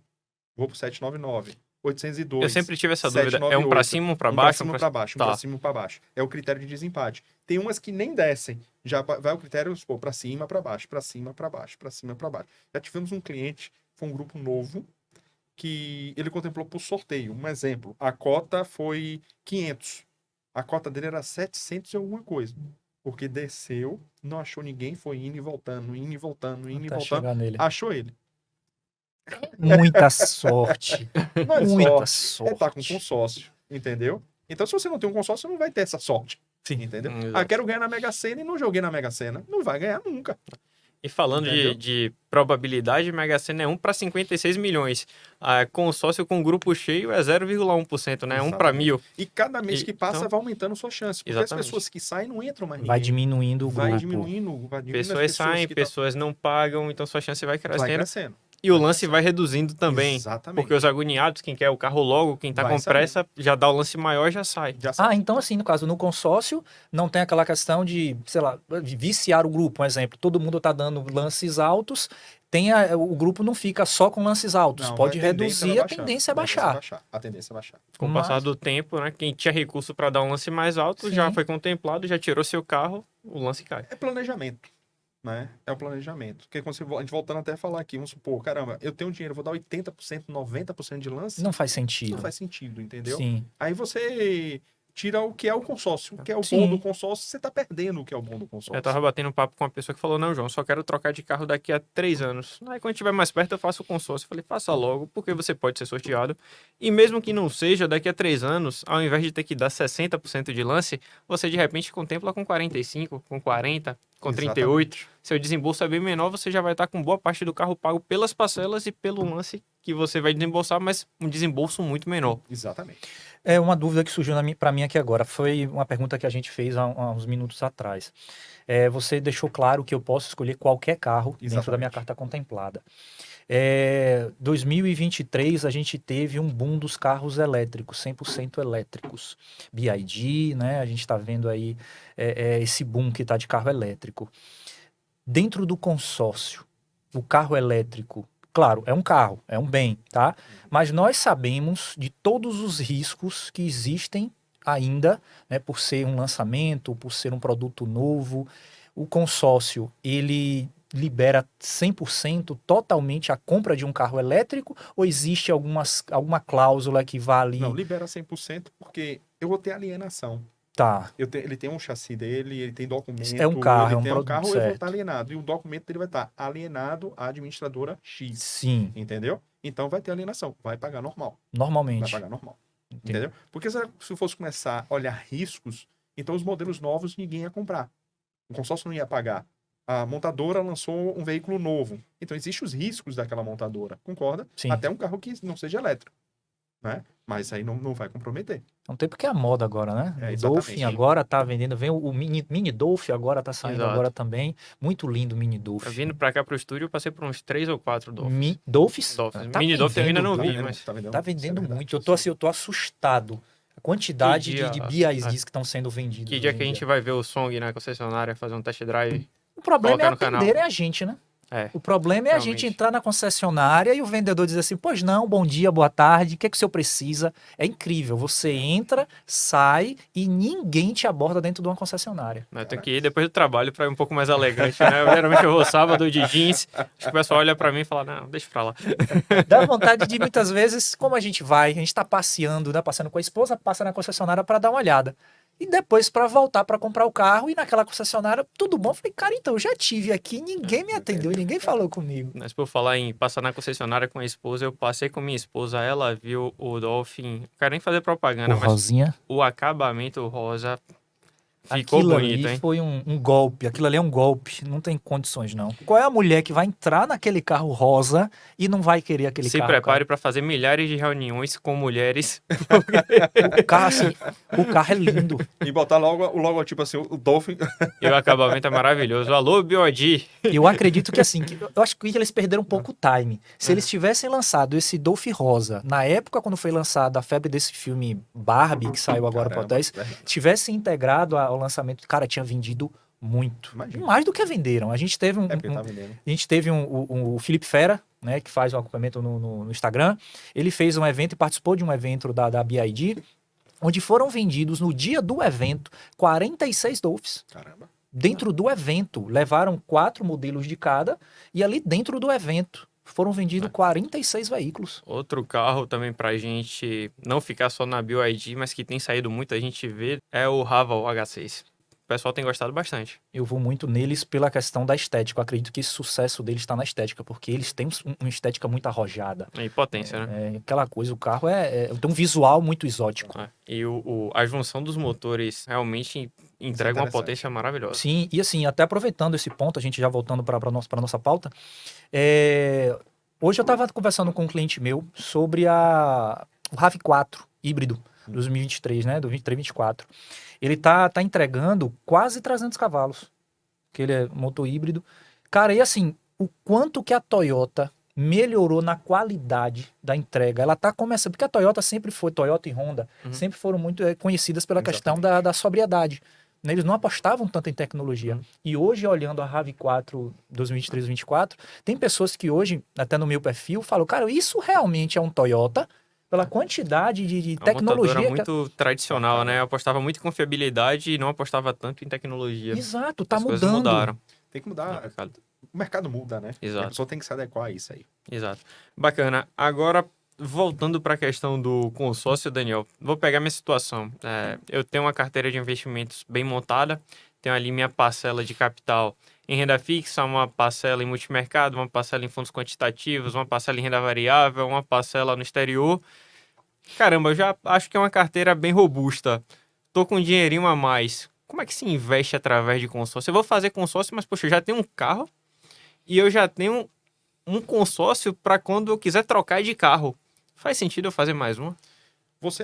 Speaker 3: Vou para 799. 802.
Speaker 1: Eu sempre tive essa dúvida. É um
Speaker 3: 798.
Speaker 1: pra cima, um pra
Speaker 3: Um
Speaker 1: baixo?
Speaker 3: pra cima, pra baixo, um
Speaker 1: Tá.
Speaker 3: pra cima, pra baixo. É o critério de desempate. Tem umas que nem descem. Já vai o critério, supor, pra cima, pra baixo, pra cima, pra baixo, pra cima, pra baixo. Já tivemos um cliente, foi um grupo novo, que ele contemplou por sorteio. Um exemplo, a cota foi 500. A cota dele era 700 e alguma coisa. Porque desceu, não achou ninguém, foi indo e voltando, indo e voltando, indo e
Speaker 2: Até
Speaker 3: voltando.
Speaker 2: chegar nele.
Speaker 3: Achou ele.
Speaker 2: Muita sorte.
Speaker 3: Não é
Speaker 2: Muita
Speaker 3: sorte. Ele tá com
Speaker 2: sorte.
Speaker 3: consórcio, entendeu? Então, se você não tem um consórcio, você não vai ter essa sorte.
Speaker 2: Sim.
Speaker 3: Entendeu?
Speaker 1: Exato.
Speaker 3: Ah, quero ganhar na Mega Sena e não joguei na Mega Sena. Não vai ganhar nunca.
Speaker 1: E falando
Speaker 3: Entendeu?
Speaker 1: de probabilidade, Mega Sena é 1 para 56 milhões. Consórcio com grupo cheio é 0,1%, né? 1 para 1000.
Speaker 3: E cada mês que passa
Speaker 1: Então-
Speaker 3: vai aumentando sua chance. Porque
Speaker 1: Exatamente.
Speaker 3: as pessoas que saem não entram mais
Speaker 2: Vai
Speaker 3: ninguém.
Speaker 2: diminuindo o
Speaker 3: Vai
Speaker 2: grupo.
Speaker 3: diminuindo as
Speaker 1: Pessoas saem,
Speaker 3: que
Speaker 1: pessoas não pagam, então sua chance vai
Speaker 3: vai
Speaker 1: crescendo.
Speaker 3: crescendo.
Speaker 1: E o lance vai reduzindo também.
Speaker 3: Exatamente.
Speaker 1: Porque os agoniados, quem quer o carro logo, quem tá
Speaker 3: Vai
Speaker 1: com
Speaker 3: saber.
Speaker 1: pressa, já dá o lance maior e já sai.
Speaker 3: Já sabe.
Speaker 2: Então assim, no caso, no consórcio, não tem aquela questão de, sei lá, de viciar o grupo. Um exemplo, todo mundo tá dando lances altos, o grupo não fica só com lances altos.
Speaker 3: Não,
Speaker 2: Pode
Speaker 3: a tendência
Speaker 2: reduzir,
Speaker 3: é
Speaker 2: a tendência é baixar.
Speaker 3: A tendência é baixar.
Speaker 1: Com o
Speaker 2: Mas-
Speaker 1: passar do tempo, né? Quem tinha recurso para dar um lance mais alto
Speaker 2: Sim.
Speaker 1: já foi contemplado, já tirou seu carro, o lance cai.
Speaker 3: É planejamento. Né? É o planejamento. Porque quando a gente voltando até a falar aqui, vamos supor, caramba, eu tenho dinheiro, vou dar 80%, 90% de lance.
Speaker 2: Não faz sentido.
Speaker 3: Não faz sentido, entendeu?
Speaker 2: Sim.
Speaker 3: Aí você tira o que é o consórcio. O que é o
Speaker 2: Sim.
Speaker 3: bom do consórcio, você tá perdendo o que é o bom do consórcio.
Speaker 1: Eu tava batendo um papo com uma pessoa que falou, não, João, só quero trocar de carro daqui a 3 anos. Aí quando tiver mais perto eu faço o consórcio. Eu falei, faça logo, porque você pode ser sorteado. E mesmo que não seja, daqui a 3 anos, ao invés de ter que dar 60% de lance, você de repente contempla com 45, com 40, com 38. Seu desembolso é bem menor, você já vai estar com boa parte do carro pago pelas parcelas e pelo lance que você vai desembolsar, mas um desembolso muito menor.
Speaker 3: Exatamente.
Speaker 2: É uma dúvida que surgiu para mim aqui agora. Foi uma pergunta que a gente fez há uns minutos atrás. Você deixou claro que eu posso escolher qualquer carro dentro da minha carta contemplada. 2023 a gente teve um boom dos carros elétricos, 100% elétricos. BYD, né? A gente está vendo aí esse boom que está de carro elétrico. Dentro do consórcio, o carro elétrico, claro, é um carro, é um bem, tá? Mas nós sabemos de todos os riscos que existem ainda, né, por ser um lançamento, por ser um produto novo. O consórcio, ele libera 100% totalmente a compra de um carro elétrico ou existe alguma cláusula que vale...
Speaker 3: Não, libera 100% porque eu vou ter alienação.
Speaker 2: Tá.
Speaker 3: Ele tem um chassi dele, ele tem documento.
Speaker 2: É um carro,
Speaker 3: ele
Speaker 2: é um
Speaker 3: tem
Speaker 2: produto
Speaker 3: carro, eu
Speaker 2: certo.
Speaker 3: vou estar alienado. E o documento dele vai estar alienado à administradora X.
Speaker 2: Sim.
Speaker 3: Entendeu? Então vai ter alienação. Vai pagar normal.
Speaker 2: Normalmente.
Speaker 3: Vai pagar normal. Entendeu? Porque se fosse começar a olhar riscos, então os modelos novos ninguém ia comprar. O consórcio não ia pagar. A montadora lançou um veículo novo. Então existem os riscos daquela montadora. Concorda?
Speaker 2: Sim.
Speaker 3: Até um carro que não seja elétrico. Né? Mas aí não vai comprometer.
Speaker 2: Não tem porque é a moda agora, né? O
Speaker 3: Exatamente.
Speaker 2: Dolphin agora tá vendendo, vem o mini Dolphin agora tá saindo
Speaker 1: Exato.
Speaker 2: agora também. Muito lindo o mini
Speaker 1: Tá
Speaker 2: Dolphin.
Speaker 1: vindo pra cá pro estúdio, eu passei por uns 3 ou 4 Dolphins.
Speaker 2: Dolphins?
Speaker 1: Mini Dolphin eu ainda não vi,
Speaker 3: vendendo,
Speaker 1: mas...
Speaker 2: Tá vendendo
Speaker 3: Isso é
Speaker 2: muito.
Speaker 3: verdade.
Speaker 2: Eu tô assustado. A quantidade
Speaker 1: Que dia-
Speaker 2: de BIs que estão sendo vendidos.
Speaker 1: Que dia
Speaker 2: hoje
Speaker 1: que a
Speaker 2: em
Speaker 1: gente
Speaker 2: dia.
Speaker 1: vai ver o Song na concessionária, fazer um test drive?
Speaker 2: O problema é
Speaker 1: colocar no canal.
Speaker 2: atender a gente, né?
Speaker 1: É,
Speaker 2: O problema é a gente
Speaker 1: realmente.
Speaker 2: entrar na concessionária e o vendedor dizer assim, pois não, bom dia, boa tarde, o que é que o senhor precisa? É incrível, você entra, sai e ninguém te aborda dentro de uma concessionária.
Speaker 1: Eu tenho que ir depois do trabalho pra ir um pouco mais elegante, né? Geralmente eu vou sábado de jeans, acho que o pessoal olha pra mim e fala, não, deixa pra lá.
Speaker 2: Dá vontade de, muitas vezes, como a gente vai, a gente tá passeando, né, passeando com a esposa, passa na concessionária para dar uma olhada. E depois para voltar para comprar o carro e naquela concessionária, tudo bom? Eu falei, cara, então eu já tive aqui, ninguém me atendeu, ninguém falou comigo.
Speaker 1: Mas por falar em passar na concessionária com a esposa, eu passei com minha esposa, ela viu o Dolphin, não quero nem fazer propaganda, mas
Speaker 2: Rosinha,
Speaker 1: o acabamento rosa ficou
Speaker 2: aquilo
Speaker 1: bonito,
Speaker 2: ali
Speaker 1: hein?
Speaker 2: foi um golpe, aquilo ali é um golpe, não tem condições não. Qual é a mulher que vai entrar naquele carro rosa e não vai querer aquele
Speaker 1: Se
Speaker 2: carro?
Speaker 1: prepare pra fazer milhares de reuniões com mulheres.
Speaker 2: Cara? O carro é lindo.
Speaker 3: E botar logo o logotipo assim, o Dolphin.
Speaker 1: E o acabamento é maravilhoso. Alô, BioD!
Speaker 2: Eu acredito que assim, eu acho que eles perderam um pouco o time. Se eles tivessem lançado esse Dolphin rosa, na época quando foi lançada a febre desse filme Barbie, que saiu agora para
Speaker 3: Caramba,
Speaker 2: 10, tivesse integrado ao lançamento, cara, tinha vendido muito.
Speaker 3: Imagina.
Speaker 2: Mais do que venderam. A gente teve
Speaker 3: É porque tá vendendo.
Speaker 2: a gente teve o Felipe Fera, né, que faz um acompanhamento no Instagram. Ele fez um evento e participou de um evento da BID, onde foram vendidos no dia do evento 46 Dolphins.
Speaker 3: Caramba.
Speaker 2: Dentro do evento, levaram 4 modelos de cada e ali dentro do evento foram vendidos 46 veículos.
Speaker 1: Outro carro também pra gente não ficar só na BioID, mas que tem saído muita gente ver, é o Haval H6. O pessoal tem gostado bastante.
Speaker 2: Eu vou muito neles pela questão da estética. Eu acredito que esse sucesso deles está na estética, porque eles têm uma estética muito arrojada.
Speaker 1: E potência, né?
Speaker 2: É aquela coisa, o carro tem um visual muito exótico.
Speaker 1: É. E a junção dos motores realmente entrega uma
Speaker 3: interessante.
Speaker 1: potência maravilhosa.
Speaker 2: Sim, e assim, até aproveitando esse ponto, a gente já voltando para a nossa pauta, hoje eu estava conversando com um cliente meu sobre o RAV4 híbrido 2023, né, do 23-24. Ele tá entregando quase 300 cavalos, que ele é motor híbrido. Cara, e assim, o quanto que a Toyota melhorou na qualidade da entrega. Ela tá começando, porque a Toyota sempre foi, Toyota e Honda, sempre foram muito conhecidas pela questão da sobriedade. Né? Eles não apostavam tanto em tecnologia. E hoje, olhando a RAV4 2023-24, tem pessoas que hoje, até no meu perfil, falam, cara, isso realmente é um Toyota, pela quantidade de tecnologia.
Speaker 1: Uma muito tradicional, né? Eu apostava muito em confiabilidade e não apostava tanto em tecnologia.
Speaker 2: Exato, tá
Speaker 1: As coisas
Speaker 2: mudando.
Speaker 1: mudaram.
Speaker 3: Tem que mudar.
Speaker 1: no mercado.
Speaker 3: O mercado muda, né?
Speaker 1: Exato.
Speaker 3: A pessoa tem que se adequar a isso aí.
Speaker 1: Exato. Bacana. Agora, voltando para a questão do consórcio, Daniel, vou pegar minha situação. Eu tenho uma carteira de investimentos bem montada, tenho ali minha parcela de capital em renda fixa, uma parcela em multimercado, uma parcela em fundos quantitativos, uma parcela em renda variável, uma parcela no exterior. Caramba, eu já acho que é uma carteira bem robusta. Tô com um dinheirinho a mais. Como é que se investe através de consórcio? Eu vou fazer consórcio, mas, poxa, eu já tenho um carro e eu já tenho um consórcio para quando eu quiser trocar de carro. Faz sentido eu fazer mais uma?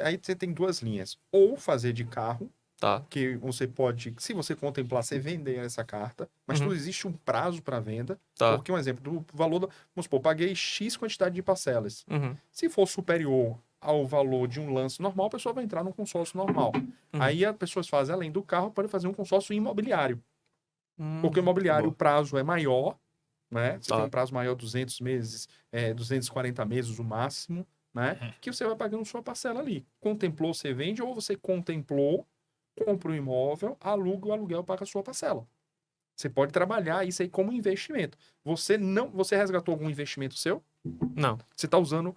Speaker 3: Aí você tem duas linhas. Ou fazer de carro,
Speaker 1: Tá.
Speaker 3: que você pode, se você contemplar, você vender essa carta, mas
Speaker 1: Uhum.
Speaker 3: tudo existe um prazo para venda.
Speaker 1: Tá.
Speaker 3: Porque, um exemplo, do valor, vamos supor, paguei X quantidade de parcelas.
Speaker 1: Uhum.
Speaker 3: Se for superior ao valor de um lance normal, a pessoa vai entrar num consórcio normal. Aí as pessoas fazem, além do carro, podem fazer um consórcio imobiliário. Porque o imobiliário, o prazo é maior, né? Você
Speaker 1: Tá.
Speaker 3: tem um prazo maior, 200 meses, 240 meses o máximo, né? Que você vai pagando sua parcela ali. Contemplou, você vende, ou você contemplou, compra um imóvel, aluga o aluguel, paga a sua parcela. Você pode trabalhar isso aí como investimento. Você resgatou algum investimento seu?
Speaker 1: Não.
Speaker 3: Você está usando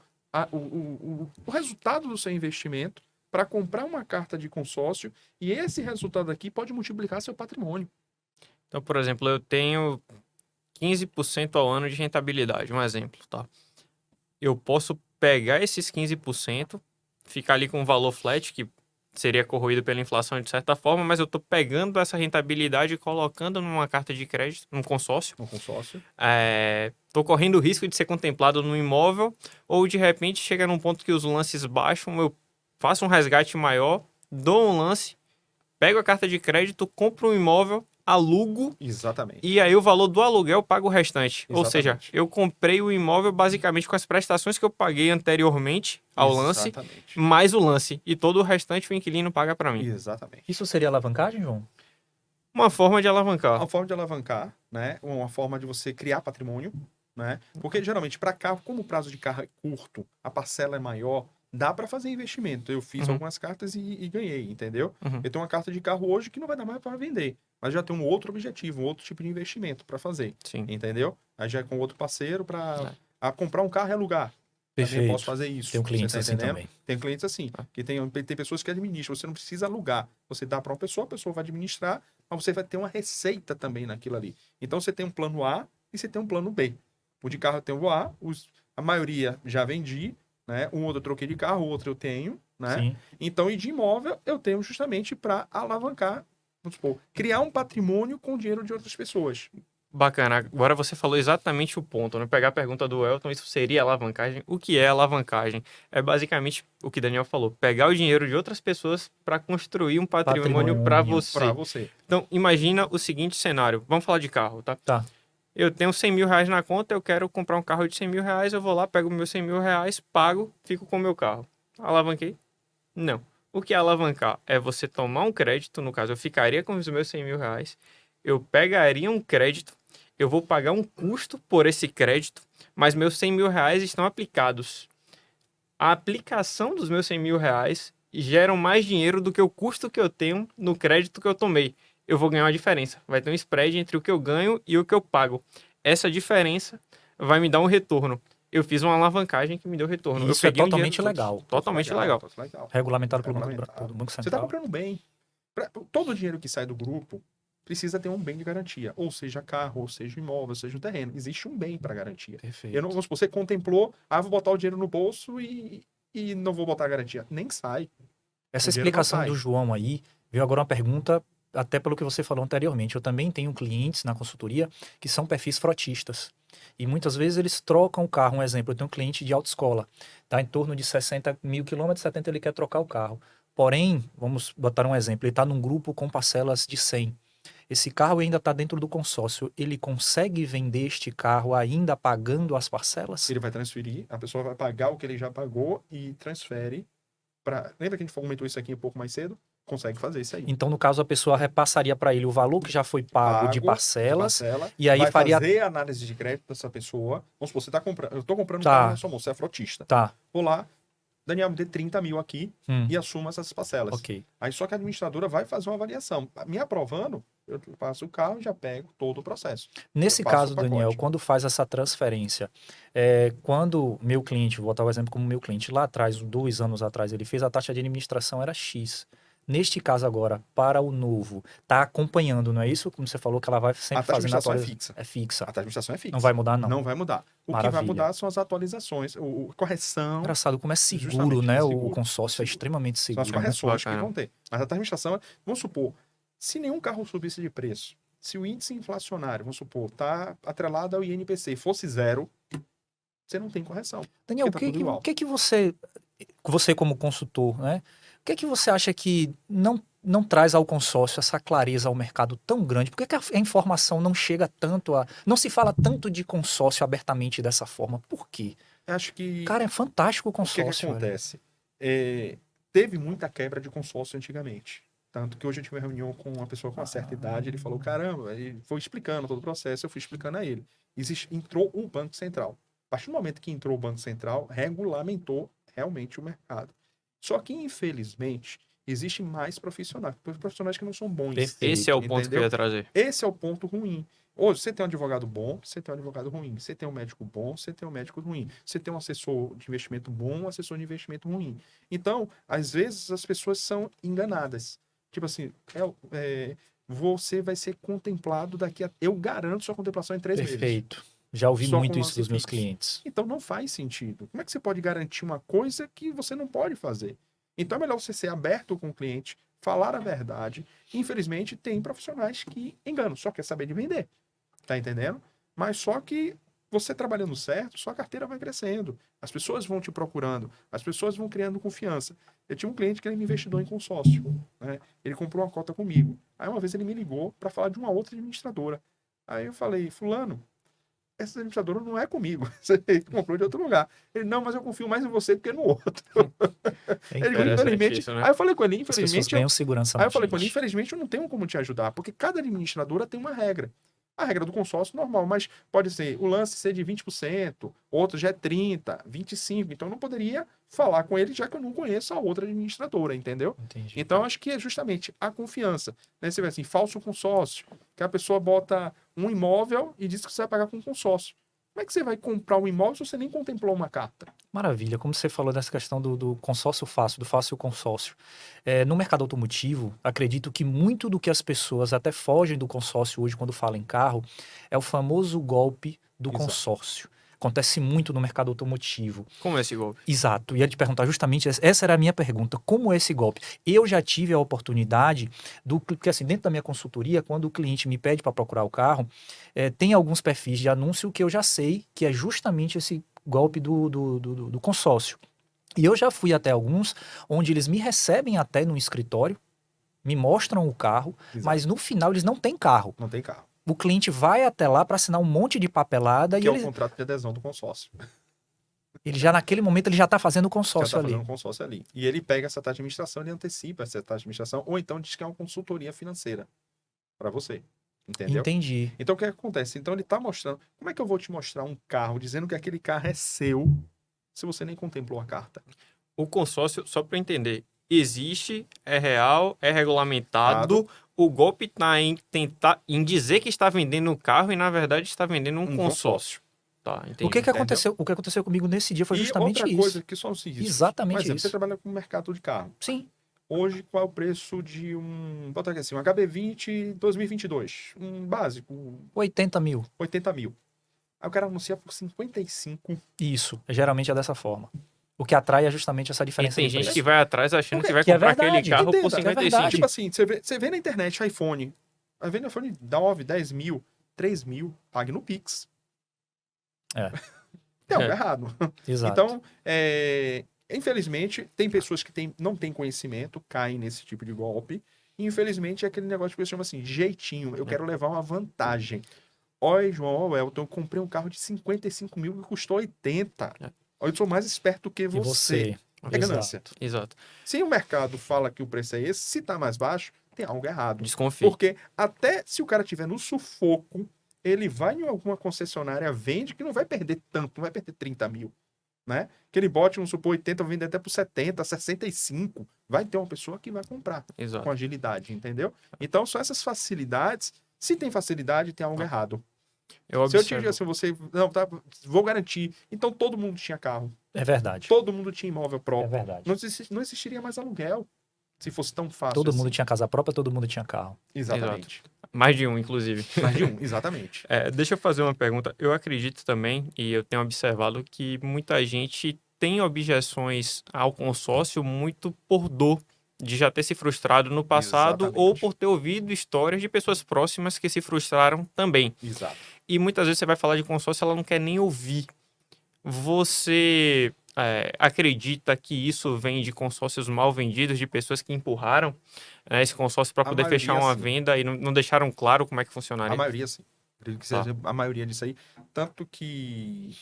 Speaker 3: o resultado do seu investimento para comprar uma carta de consórcio, e esse resultado aqui pode multiplicar seu patrimônio.
Speaker 1: Então, por exemplo, eu tenho 15% ao ano de rentabilidade, um exemplo, tá? Eu posso pegar esses 15%, ficar ali com um valor flat, que seria corroído pela inflação de certa forma, mas eu tô pegando essa rentabilidade e colocando numa carta de crédito, num consórcio.
Speaker 3: No consórcio.
Speaker 1: Tô correndo o risco de ser contemplado no imóvel, ou de repente chega num ponto que os lances baixam, eu faço um resgate maior, dou um lance, pego a carta de crédito, compro um imóvel, alugo.
Speaker 3: Exatamente.
Speaker 1: E aí o valor do aluguel paga o restante.
Speaker 3: Exatamente.
Speaker 1: Ou seja, eu comprei o imóvel basicamente com as prestações que eu paguei anteriormente ao lance, mais o lance. E todo o restante o inquilino paga para mim.
Speaker 3: Exatamente.
Speaker 2: Isso seria alavancagem, João?
Speaker 1: Uma forma de alavancar.
Speaker 3: Uma forma de alavancar, né? Uma forma de você criar patrimônio, né? Porque geralmente para carro, como o prazo de carro é curto, a parcela é maior, dá para fazer investimento. Eu fiz algumas cartas e ganhei, entendeu? Eu tenho uma carta de carro hoje que não vai dar mais para vender, mas já tem um outro objetivo, um outro tipo de investimento para fazer.
Speaker 1: Sim.
Speaker 3: Entendeu? Aí já é com outro parceiro para comprar um carro e alugar.
Speaker 2: Perfeito.
Speaker 3: Também posso fazer isso.
Speaker 2: Tem clientes
Speaker 3: tá
Speaker 2: assim
Speaker 3: entendendo?
Speaker 2: também.
Speaker 3: Tem clientes assim, que tem pessoas que administram. Você não precisa alugar. Você dá para uma pessoa, a pessoa vai administrar, mas você vai ter uma receita também naquilo ali. Então você tem um plano A e você tem um plano B. O de carro eu tenho o A, a maioria já vendi, né? Um outro eu troquei de carro, o outro eu tenho, né?
Speaker 2: Sim.
Speaker 3: Então, e de imóvel eu tenho justamente para alavancar, vamos supor, criar um patrimônio com o dinheiro de outras pessoas.
Speaker 1: Bacana. Agora você falou exatamente o ponto, né? Pegar a pergunta do Elton, isso seria alavancagem? O que é alavancagem? É basicamente o que Daniel falou, pegar o dinheiro de outras pessoas para construir um patrimônio para você.
Speaker 3: Para você.
Speaker 1: Então, imagina o seguinte cenário. Vamos falar de carro, tá?
Speaker 2: Tá.
Speaker 1: Eu tenho 100 mil reais na conta, eu quero comprar um carro de 100 mil reais, eu vou lá, pego meus 100 mil reais, pago, fico com o meu carro. Alavanquei? Não. O que é alavancar? É você tomar um crédito, no caso, eu ficaria com os meus 100 mil reais, eu pegaria um crédito, eu vou pagar um custo por esse crédito, mas meus 100 mil reais estão aplicados. A aplicação dos meus 100 mil reais geram mais dinheiro do que o custo que eu tenho no crédito que eu tomei. Eu vou ganhar uma diferença. Vai ter um spread entre o que eu ganho e o que eu pago. Essa diferença vai me dar um retorno. Eu fiz uma alavancagem que me deu retorno.
Speaker 2: Isso
Speaker 1: eu
Speaker 2: é
Speaker 1: peguei
Speaker 2: totalmente legal.
Speaker 1: Totalmente legal.
Speaker 2: Regulamentado pelo
Speaker 3: Regulamentado.
Speaker 2: Banco
Speaker 3: Você está
Speaker 2: Central.
Speaker 3: comprando bem. Todo o dinheiro que sai do grupo precisa ter um bem de garantia. Ou seja, carro, ou seja, imóvel, ou seja, um terreno. Existe um bem para garantia.
Speaker 2: Perfeito.
Speaker 3: Você contemplou, vou botar o dinheiro no bolso e não vou botar a garantia. Nem sai.
Speaker 2: Essa explicação do João aí, veio agora uma pergunta, até pelo que você falou anteriormente. Eu também tenho clientes na consultoria que são perfis frotistas. E muitas vezes eles trocam o carro. Um exemplo, eu tenho um cliente de autoescola, está em torno de 60 mil quilômetros, 70 ele quer trocar o carro. Porém, vamos botar um exemplo, ele está num grupo com parcelas de 100. Esse carro ainda está dentro do consórcio. Ele consegue vender este carro ainda pagando as parcelas?
Speaker 3: Ele vai transferir, a pessoa vai pagar o que ele já pagou e transfere para... Lembra que a gente comentou isso aqui um pouco mais cedo? Consegue fazer isso aí.
Speaker 2: Então, no caso, a pessoa repassaria para ele o valor que já foi pago de parcelas. E aí
Speaker 3: vai
Speaker 2: faria...
Speaker 3: fazer a análise de crédito dessa pessoa. Vamos supor, você está comprando... Eu estou comprando um carro na sua mão, você é frotista.
Speaker 2: Tá.
Speaker 3: Vou lá, Daniel, me dê 30 mil aqui e assuma essas parcelas.
Speaker 2: Ok.
Speaker 3: Aí só que a administradora vai fazer uma avaliação. Me aprovando, eu passo o carro e já pego todo o processo.
Speaker 2: Nesse
Speaker 3: Eu passo
Speaker 2: caso,
Speaker 3: o
Speaker 2: Daniel,
Speaker 3: pacote.
Speaker 2: quando faz essa transferência, quando meu cliente, vou botar o exemplo como meu cliente, lá atrás, 2 anos atrás, ele fez a taxa de administração era X. Neste caso agora, para o novo, está acompanhando, não é isso? Como você falou que ela vai
Speaker 3: A
Speaker 2: sempre
Speaker 3: taxa de
Speaker 2: fazendo
Speaker 3: administração é
Speaker 2: atualização.
Speaker 3: fixa.
Speaker 2: É fixa.
Speaker 3: A taxa de administração é
Speaker 2: Não
Speaker 3: fixa.
Speaker 2: vai mudar, não.
Speaker 3: Não vai mudar. O que vai
Speaker 2: Maravilha.
Speaker 3: mudar são as atualizações, correção,
Speaker 2: Engraçado como é seguro,
Speaker 3: justamente,
Speaker 2: né?
Speaker 3: é
Speaker 2: O
Speaker 3: seguro.
Speaker 2: consórcio é
Speaker 3: Seguro.
Speaker 2: extremamente
Speaker 3: São as
Speaker 2: seguro, né?
Speaker 3: correções que
Speaker 1: Bacana.
Speaker 3: vão ter. Mas a taxa de administração, vamos supor, se nenhum carro subisse de preço, se o índice inflacionário, vamos supor, está atrelado ao INPC, fosse zero, você não tem correção.
Speaker 2: Daniel,
Speaker 3: Porque tá tudo igual.
Speaker 2: o que que você como consultor, né? O que que você acha que não traz ao consórcio essa clareza ao mercado tão grande? Por que que a informação não chega tanto não se fala tanto de consórcio abertamente dessa forma? Por quê?
Speaker 3: Eu acho que
Speaker 2: Cara, é fantástico o
Speaker 3: o que
Speaker 2: consórcio, velho.
Speaker 3: acontece? Teve muita quebra de consórcio antigamente. Tanto que hoje eu tive uma reunião com uma pessoa com uma certa idade, ele falou, caramba, ele foi explicando todo o processo, eu fui explicando a ele. Entrou o Banco Central. A partir do momento que entrou o Banco Central, regulamentou realmente o mercado. Só que, infelizmente, existe mais profissionais que não são bons.
Speaker 2: Perfeito.
Speaker 1: Esse é o ponto que eu
Speaker 3: Entendeu?
Speaker 1: ia trazer.
Speaker 3: Esse é o ponto ruim. Hoje, você tem um advogado bom, você tem um advogado ruim. Você tem um médico bom, você tem um médico ruim. Você tem um assessor de investimento bom, um assessor de investimento ruim. Então, às vezes, as pessoas são enganadas. Tipo assim, você vai ser contemplado daqui a... Eu garanto sua contemplação em 3 meses.
Speaker 2: Perfeito. Já ouvi
Speaker 3: Só
Speaker 2: muito
Speaker 3: com
Speaker 2: isso
Speaker 3: lance
Speaker 2: dos meus
Speaker 3: fixo.
Speaker 2: clientes.
Speaker 3: Então, não faz sentido. Como é que você pode garantir uma coisa que você não pode fazer? Então, é melhor você ser aberto com o cliente, falar a verdade. Infelizmente, tem profissionais que enganam, só quer saber de vender. Tá entendendo? Mas só que você trabalhando certo, sua carteira vai crescendo. As pessoas vão te procurando, as pessoas vão criando confiança. Eu tinha um cliente que ele me investidor em consórcio, né? Ele comprou uma cota comigo. Aí uma vez ele me ligou para falar de uma outra administradora. Aí eu falei, fulano, essa administradora não é comigo. Você comprou de outro lugar. Ele, não, mas eu confio mais em você do que no outro.
Speaker 2: É
Speaker 3: Ele,
Speaker 1: Interessante
Speaker 3: infelizmente.
Speaker 1: isso, né?
Speaker 3: Aí eu falei com ele,
Speaker 2: As pessoas
Speaker 3: infelizmente.
Speaker 2: ganham segurança
Speaker 3: Aí
Speaker 2: na
Speaker 3: eu falei com ele,
Speaker 2: gente.
Speaker 3: infelizmente eu não tenho como te ajudar, porque cada administradora tem uma regra. A regra do consórcio normal, mas pode ser o lance ser de 20%, outro já é 30%, 25%. Então eu não poderia falar com ele, já que eu não conheço a outra administradora, entendeu?
Speaker 2: Entendi.
Speaker 3: Então acho que é justamente a confiança. Né? Você vê assim, falso consórcio, que a pessoa bota um imóvel e diz que você vai pagar com consórcio. Como é que você vai comprar um imóvel se você nem contemplou uma carta?
Speaker 2: Maravilha, como você falou dessa questão do consórcio fácil, do fácil consórcio. No mercado automotivo, acredito que muito do que as pessoas até fogem do consórcio hoje quando falam em carro é o famoso golpe do
Speaker 3: Exato.
Speaker 2: consórcio. Acontece muito no mercado automotivo.
Speaker 1: Como é esse golpe?
Speaker 2: Exato, ia te perguntar justamente, essa era a minha pergunta, como é esse golpe? Eu já tive a oportunidade, porque assim, dentro da minha consultoria, quando o cliente me pede para procurar o carro, tem alguns perfis de anúncio que eu já sei que é justamente esse golpe do consórcio. E eu já fui até alguns, onde eles me recebem até no escritório, me mostram o carro,
Speaker 3: Exato.
Speaker 2: mas no final eles não têm carro.
Speaker 3: Não tem carro.
Speaker 2: O cliente vai até lá para assinar um monte de papelada
Speaker 3: Que
Speaker 2: e
Speaker 3: é o contrato de adesão do consórcio.
Speaker 2: ele já naquele momento ele já está fazendo o
Speaker 3: Já
Speaker 2: consórcio
Speaker 3: está
Speaker 2: ali.
Speaker 3: fazendo um consórcio ali. E ele pega essa taxa de administração, ele antecipa essa taxa de administração, ou então diz que é uma consultoria financeira para você. Entendeu?
Speaker 2: Entendi.
Speaker 3: Então o que acontece? Então ele está mostrando. Como é que eu vou te mostrar um carro dizendo que aquele carro é seu se você nem contemplou a carta?
Speaker 1: O consórcio, só para entender, existe, é real, é regulamentado. O golpe está em dizer que está vendendo um carro e, na verdade, está vendendo um consórcio. Tá, entendi.
Speaker 2: O que
Speaker 3: Entendeu?
Speaker 2: aconteceu? O que aconteceu comigo nesse dia foi
Speaker 3: E
Speaker 2: justamente
Speaker 3: outra
Speaker 2: isso.
Speaker 3: coisa que só se diz.
Speaker 2: Exatamente
Speaker 3: Por exemplo, você
Speaker 2: isso.
Speaker 3: trabalha com o mercado de carro.
Speaker 2: Sim.
Speaker 3: Hoje, qual é o preço de bota aqui assim, um HB20 2022? Um básico,
Speaker 2: 80 mil.
Speaker 3: 80 mil. Aí o cara anuncia por 55.
Speaker 2: Isso. Geralmente é dessa forma. O que atrai é justamente essa
Speaker 1: E
Speaker 2: diferença
Speaker 1: tem
Speaker 2: de
Speaker 1: gente
Speaker 2: preço.
Speaker 1: que vai atrás achando que vai
Speaker 2: Que é
Speaker 1: comprar
Speaker 2: verdade,
Speaker 1: aquele carro
Speaker 3: entenda,
Speaker 1: por
Speaker 3: que é
Speaker 1: 55.
Speaker 2: verdade.
Speaker 3: Tipo assim, você vê na internet iPhone. Aí vem no iPhone 9, 10 mil, 3 mil, pague no Pix.
Speaker 2: É.
Speaker 3: Tem algo errado.
Speaker 2: Exato.
Speaker 3: Então, infelizmente, tem pessoas que não têm conhecimento, caem nesse tipo de golpe. E, infelizmente, é aquele negócio que você chama assim, jeitinho. Eu quero levar uma vantagem. Oi, João, Elton, eu comprei um carro de 55 mil que custou 80. Eu sou mais esperto que
Speaker 2: E
Speaker 3: você. É
Speaker 2: Exato.
Speaker 3: ganância.
Speaker 1: Exato.
Speaker 3: Se o mercado fala que o preço é esse, se tá mais baixo, tem algo errado.
Speaker 1: Desconfie.
Speaker 3: Porque até se o cara tiver no sufoco, ele vai em alguma concessionária, vende, que não vai perder tanto, não vai perder 30 mil. né? Aquele bote, vamos supor, 80, vender até por 70, 65. Vai ter uma pessoa que vai comprar com
Speaker 1: Exato.
Speaker 3: agilidade, entendeu? Então, são essas facilidades. Se tem facilidade, tem algo errado.
Speaker 1: Eu
Speaker 3: Se eu te
Speaker 1: observo.
Speaker 3: dizer assim, você, não, tá, vou garantir. Então, todo mundo tinha carro.
Speaker 2: É verdade.
Speaker 3: Todo mundo tinha imóvel
Speaker 2: É
Speaker 3: próprio.
Speaker 2: verdade.
Speaker 3: Não existiria mais aluguel se fosse tão fácil
Speaker 2: Todo
Speaker 3: assim.
Speaker 2: mundo tinha casa própria, todo mundo tinha carro.
Speaker 3: Exatamente.
Speaker 1: Mais de um, inclusive.
Speaker 3: Mais de um, exatamente.
Speaker 1: Deixa eu fazer uma pergunta. Eu acredito também, e eu tenho observado, que muita gente tem objeções ao consórcio muito por dor de já ter se frustrado no passado
Speaker 3: Exatamente.
Speaker 1: ou por ter ouvido histórias de pessoas próximas que se frustraram também.
Speaker 3: Exato.
Speaker 1: E muitas vezes você vai falar de consórcio, ela não quer nem ouvir. Você acredita que isso vem de consórcios mal vendidos, de pessoas que empurraram esse consórcio para
Speaker 3: A
Speaker 1: poder fechar
Speaker 3: maioria,
Speaker 1: uma
Speaker 3: sim.
Speaker 1: venda e não deixaram claro como é que
Speaker 3: A
Speaker 1: funcionaria?
Speaker 3: maioria, sim. Acredito que
Speaker 1: Tá.
Speaker 3: seja a maioria disso aí. Tanto que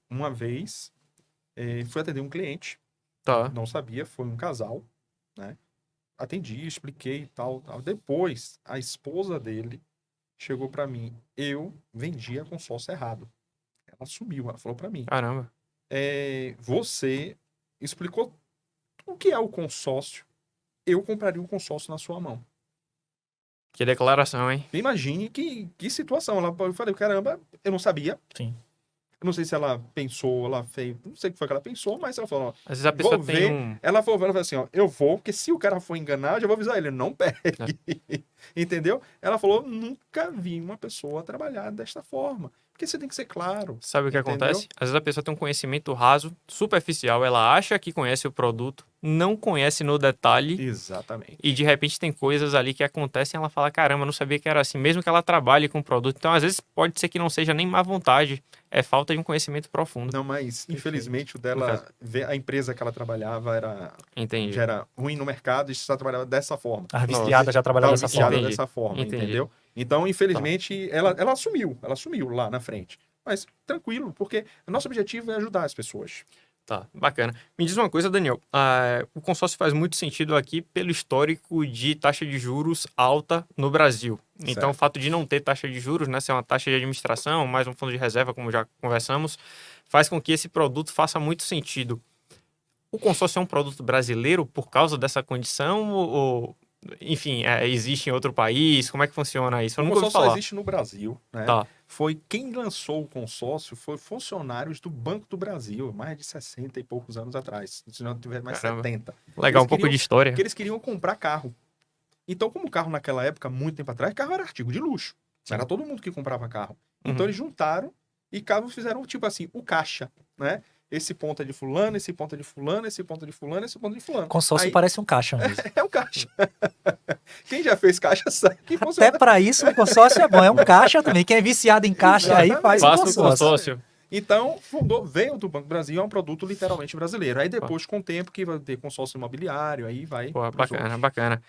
Speaker 3: uma vez fui atender um cliente,
Speaker 1: Tá.
Speaker 3: não sabia, foi um casal, né? Atendi, expliquei e tal, tal. Depois, a esposa dele chegou para mim. Eu vendia consórcio errado. Ela assumiu, ela falou para mim.
Speaker 1: Caramba.
Speaker 3: Você explicou o que é o consórcio. Eu compraria um consórcio na sua mão.
Speaker 1: Que declaração, hein?
Speaker 3: Imagine que situação. Eu falei, caramba, eu não sabia.
Speaker 2: Sim.
Speaker 3: Eu não sei se ela pensou, ela fez. Não sei o que foi que ela pensou, mas ela falou, ó,
Speaker 1: Às vezes a pessoa
Speaker 3: vou
Speaker 1: tem
Speaker 3: ver.
Speaker 1: um...
Speaker 3: Ela falou assim, ó, eu vou, porque se o cara for enganar, eu já vou avisar ele, não pegue. Entendeu? Ela falou, nunca vi uma pessoa trabalhar desta forma. Porque você tem que ser claro.
Speaker 1: Sabe o que
Speaker 3: Entendeu?
Speaker 1: acontece? Às vezes a pessoa tem um conhecimento raso, superficial, ela acha que conhece o produto, não conhece no detalhe
Speaker 3: Exatamente.
Speaker 1: e de repente tem coisas ali que acontecem e ela fala, caramba, não sabia que era assim, mesmo que ela trabalhe com o produto. Então, às vezes pode ser que não seja nem má vontade, é falta de um conhecimento profundo.
Speaker 3: Não, mas infelizmente o dela, a empresa que ela trabalhava
Speaker 1: Entendi.
Speaker 3: já era ruim no mercado e só trabalhava dessa forma.
Speaker 2: A viciada já trabalhava
Speaker 3: Estava
Speaker 2: dessa
Speaker 3: viciada
Speaker 2: forma.
Speaker 1: Entendi.
Speaker 3: dessa forma,
Speaker 1: Entendi.
Speaker 3: entendeu? Então, infelizmente, ela assumiu lá na frente. Mas tranquilo, porque o nosso objetivo é ajudar as pessoas.
Speaker 1: Tá, bacana. Me diz uma coisa, Daniel. O consórcio faz muito sentido aqui pelo histórico de taxa de juros alta no Brasil. Então,
Speaker 3: Certo.
Speaker 1: o fato de não ter taxa de juros, né, ser uma taxa de administração, mais um fundo de reserva, como já conversamos, faz com que esse produto faça muito sentido. O consórcio é um produto brasileiro por causa dessa condição ou enfim, existe em outro país? Como é que funciona isso? Eu
Speaker 3: O
Speaker 1: nunca ouvi
Speaker 3: consórcio só
Speaker 1: falar.
Speaker 3: existe no Brasil, né?
Speaker 1: Tá,
Speaker 3: Foi quem lançou o consórcio foi funcionários do Banco do Brasil, mais de 60 e poucos anos atrás. Se não tiver mais
Speaker 1: Caramba.
Speaker 3: 70.
Speaker 1: legal,
Speaker 3: Eles
Speaker 1: um pouco
Speaker 3: queriam-
Speaker 1: de história.
Speaker 3: Porque eles queriam comprar carro. Então, como carro naquela época, muito tempo atrás, carro era artigo de luxo.
Speaker 1: Sim.
Speaker 3: Era todo mundo que comprava carro. Então,
Speaker 1: Uhum.
Speaker 3: eles juntaram e carro fizeram, tipo assim, o caixa, né? Esse ponto é de fulano, esse ponto é de fulano, esse ponto é de fulano, esse ponto é de fulano.
Speaker 2: Consórcio
Speaker 3: Aí-
Speaker 2: parece um caixa mesmo.
Speaker 3: É um caixa. Quem já fez caixa sabe que
Speaker 2: Até
Speaker 3: funciona.
Speaker 2: pra isso o consórcio é bom. É um caixa também. Quem é viciado em caixa aí faz um
Speaker 1: Faça o
Speaker 2: consórcio.
Speaker 1: consórcio.
Speaker 3: Então, veio do Banco do Brasil, é um produto literalmente brasileiro. Aí depois, com o tempo, que vai ter consórcio imobiliário, aí vai.
Speaker 1: Pô,
Speaker 3: pros
Speaker 1: bacana,
Speaker 3: outros.
Speaker 1: bacana.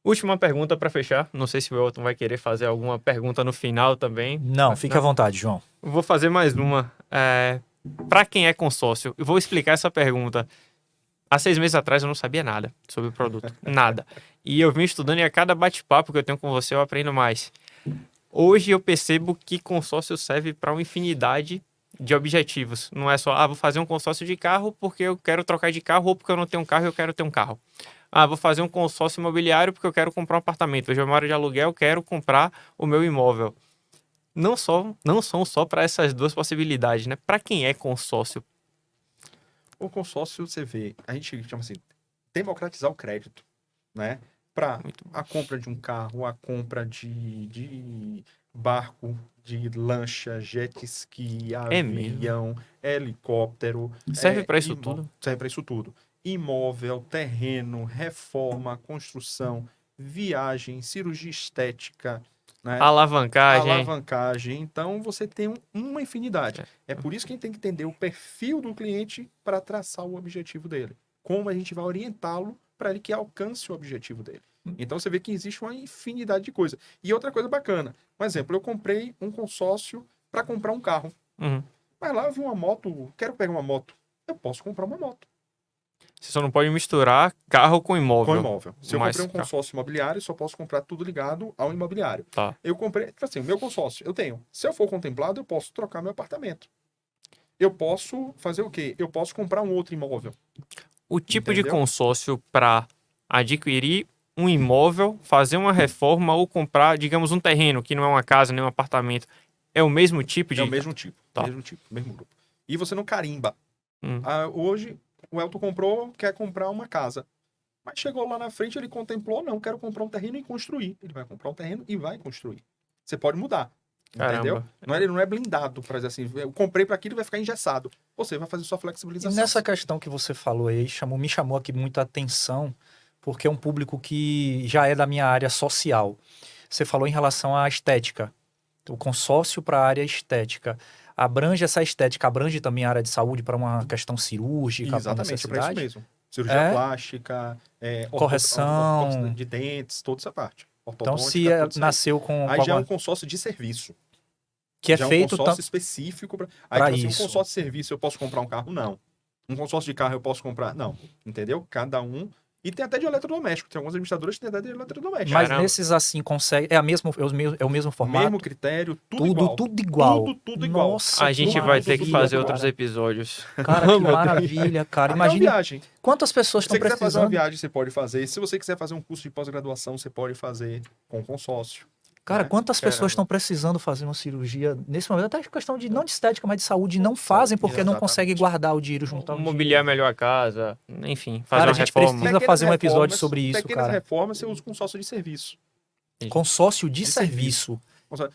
Speaker 1: Última pergunta para fechar. Não sei se o Elton vai querer fazer alguma pergunta no final também.
Speaker 2: Não, fique à vontade, João.
Speaker 1: Vou fazer mais uma. Para quem é consórcio, eu vou explicar essa pergunta. Há 6 meses atrás eu não sabia nada sobre o produto. Nada. E eu vim estudando e a cada bate-papo que eu tenho com você eu aprendo mais. Hoje eu percebo que consórcio serve para uma infinidade de objetivos. Não é só, vou fazer um consórcio de carro porque eu quero trocar de carro ou porque eu não tenho um carro e eu quero ter um carro. Vou fazer um consórcio imobiliário porque eu quero comprar um apartamento. Hoje eu moro de aluguel, eu quero comprar o meu imóvel. Não são só para essas duas possibilidades, né? Para quem é consórcio?
Speaker 3: O consórcio, você vê, a gente chama assim, democratizar o crédito, né? Para a compra de um carro, a compra de barco, de lancha, jet ski, avião, helicóptero.
Speaker 1: Serve para isso tudo?
Speaker 3: Serve para isso tudo. Imóvel, terreno, reforma, construção, viagem, cirurgia estética, né?
Speaker 1: Alavancagem.
Speaker 3: Alavancagem. Então, você tem uma infinidade. É por isso que a gente tem que entender o perfil do cliente para traçar o objetivo dele. Como a gente vai orientá-lo para ele que alcance o objetivo dele. Então, você vê que existe uma infinidade de coisas. E outra coisa bacana. Um exemplo, eu comprei um consórcio para comprar um carro.
Speaker 1: Uhum.
Speaker 3: Mas lá eu vi uma moto, quero pegar uma moto. Eu posso comprar uma moto
Speaker 1: Você só não pode misturar carro com imóvel.
Speaker 3: com imóvel. Se eu
Speaker 1: Mas,
Speaker 3: comprei um consórcio imobiliário, eu só posso comprar tudo ligado ao imobiliário.
Speaker 1: Tá.
Speaker 3: Eu comprei, tipo assim, o meu consórcio, eu tenho. Se eu for contemplado, eu posso trocar meu apartamento. eu posso fazer o quê? Eu posso comprar um outro imóvel.
Speaker 1: O tipo de
Speaker 3: Entendeu?
Speaker 1: consórcio para adquirir um imóvel, fazer uma reforma ou comprar, digamos, um terreno, que não é uma casa nem um apartamento, é o mesmo tipo de...
Speaker 3: É o mesmo tipo.
Speaker 1: Tá.
Speaker 3: Mesmo grupo. E você não carimba.
Speaker 1: Hum.
Speaker 3: Hoje, o Elton quer comprar uma casa. Mas chegou lá na frente, ele contemplou, não, quero comprar um terreno e construir. Ele vai comprar um terreno e vai construir. Você pode mudar. Entendeu?
Speaker 1: Caramba.
Speaker 3: Ele não é blindado, para dizer assim, eu comprei para aquilo e vai ficar engessado. Você vai fazer sua
Speaker 2: E
Speaker 3: flexibilização.
Speaker 2: nessa questão que você falou aí, me chamou aqui muita atenção, porque é um público que já é da minha área social. Você falou em relação à estética, o consórcio para a área estética. Abrange essa estética, abrange também a área de saúde para uma questão cirúrgica, para
Speaker 3: Exatamente, para isso
Speaker 2: necessidade?
Speaker 3: mesmo. Cirurgia plástica,
Speaker 2: Correção.
Speaker 3: ortodôncia de dentes, toda essa parte.
Speaker 2: Então, se
Speaker 3: Ortodôntica, tudo isso aí.
Speaker 2: nasceu com
Speaker 3: Aí já é
Speaker 2: alguma...
Speaker 3: um consórcio de serviço.
Speaker 2: que é
Speaker 3: já é um
Speaker 2: feito
Speaker 3: consórcio específico para
Speaker 2: pra
Speaker 3: tipo assim,
Speaker 2: isso.
Speaker 3: um consórcio de serviço eu posso comprar um carro? Não. Um consórcio de carro eu posso comprar? Não. Entendeu? Cada um. E tem até de eletrodoméstico. Tem alguns administradores que tem até de eletrodoméstico.
Speaker 2: Mas
Speaker 1: Caramba.
Speaker 2: nesses assim consegue. É o mesmo formato?
Speaker 3: Mesmo critério, tudo igual.
Speaker 2: Tudo igual.
Speaker 3: Tudo igual.
Speaker 2: Nossa,
Speaker 1: A
Speaker 2: que
Speaker 1: gente vai ter que
Speaker 2: maravilha,
Speaker 1: fazer
Speaker 2: cara.
Speaker 1: outros episódios.
Speaker 2: Cara, que maravilha, cara.
Speaker 3: Até uma
Speaker 2: Imagina
Speaker 3: viagem.
Speaker 2: quantas pessoas
Speaker 3: Se você
Speaker 2: estão
Speaker 3: quiser fazer uma
Speaker 2: precisando.
Speaker 3: viagem, você pode fazer. Se você quiser fazer um curso de pós-graduação, você pode fazer com consórcio.
Speaker 2: Cara,
Speaker 3: né?
Speaker 2: quantas pessoas
Speaker 1: Caramba.
Speaker 2: estão precisando fazer uma cirurgia nesse momento? Até questão de não de estética, mas de saúde, não fazem porque não
Speaker 3: Exatamente.
Speaker 2: conseguem guardar o dinheiro, juntar o
Speaker 1: Mobiliar melhor a casa, enfim, fazer
Speaker 2: Cara, a
Speaker 1: uma
Speaker 2: gente
Speaker 1: reforma.
Speaker 2: precisa fazer um episódio sobre isso,
Speaker 3: Pequenas
Speaker 2: cara.
Speaker 3: reformas você usa consórcio de serviço.
Speaker 2: dinheiro. Consórcio de
Speaker 3: De
Speaker 2: serviço.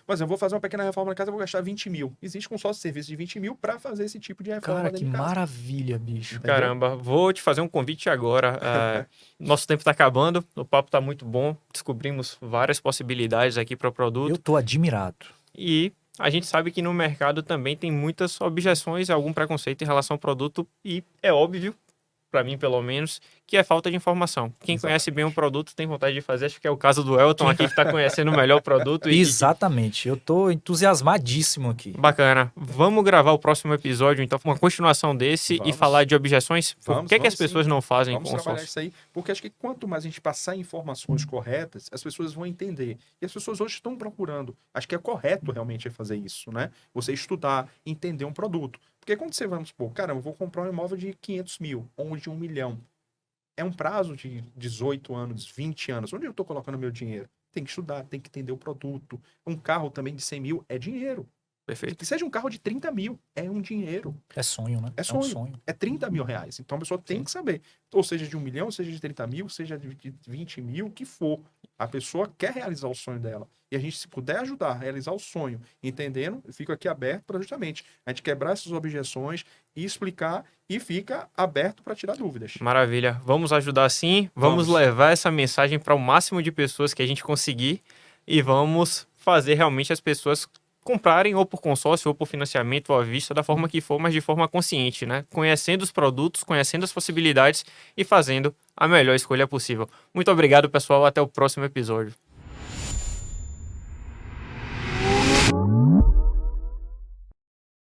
Speaker 3: Mas eu vou fazer uma pequena reforma na casa, eu vou gastar 20 mil. Existe consórcio de serviço de 20 mil para fazer esse tipo de reforma
Speaker 2: Cara,
Speaker 3: dentro
Speaker 2: que
Speaker 3: de casa.
Speaker 2: maravilha, bicho.
Speaker 3: Entendeu?
Speaker 1: Caramba, vou te fazer um convite agora. Nosso tempo está acabando, o papo está muito bom. Descobrimos várias possibilidades aqui para o produto.
Speaker 2: Eu tô admirado.
Speaker 1: E a gente sabe que no mercado também tem muitas objeções, algum preconceito em relação ao produto. E é óbvio, para mim pelo menos, que é falta de informação. Quem conhece bem o produto tem vontade de fazer. Acho que é o caso do Elton aqui, que está conhecendo melhor o produto.
Speaker 2: Exatamente. Eu tô entusiasmadíssimo aqui.
Speaker 1: Bacana. Vamos gravar o próximo episódio, então, uma continuação desse e
Speaker 3: Vamos.
Speaker 1: falar de objeções. Por
Speaker 3: Vamos,
Speaker 1: que as
Speaker 3: vamos
Speaker 1: pessoas
Speaker 3: sim.
Speaker 1: não fazem
Speaker 3: Vamos trabalhar
Speaker 1: consórcio?
Speaker 3: isso aí, porque acho que quanto mais a gente passar informações corretas, as pessoas vão entender. E as pessoas hoje estão procurando. Acho que é correto realmente fazer isso, né? Você estudar, entender um produto. Porque quando você, vamos supor, caramba, eu vou comprar um imóvel de 500 mil ou de 1 milhão. É um prazo de 18 anos, 20 anos. Onde eu estou colocando meu dinheiro? Tem que estudar, tem que entender o produto. Um carro também de 100 mil é dinheiro.
Speaker 1: Perfeito.
Speaker 3: Que seja um carro de 30 mil, é um dinheiro.
Speaker 2: É sonho, né?
Speaker 3: É
Speaker 2: um
Speaker 3: sonho.
Speaker 2: sonho.
Speaker 3: É 30 mil reais. Então a pessoa tem
Speaker 1: Sim.
Speaker 3: que saber. Ou seja, de 1 milhão, seja de 30 mil, seja de 20 mil, o que for. A pessoa quer realizar o sonho dela. E a gente, se puder ajudar a realizar o sonho, entendendo, eu fico aqui aberto para justamente a gente quebrar essas objeções e explicar e fica aberto para tirar dúvidas.
Speaker 1: Maravilha. Vamos ajudar sim. Vamos levar essa mensagem para o máximo de pessoas que a gente conseguir e vamos fazer realmente as pessoas comprarem ou por consórcio ou por financiamento ou à vista, da forma que for, mas de forma consciente, né? Conhecendo os produtos, conhecendo as possibilidades e fazendo a melhor escolha possível. Muito obrigado, pessoal. Até o próximo episódio.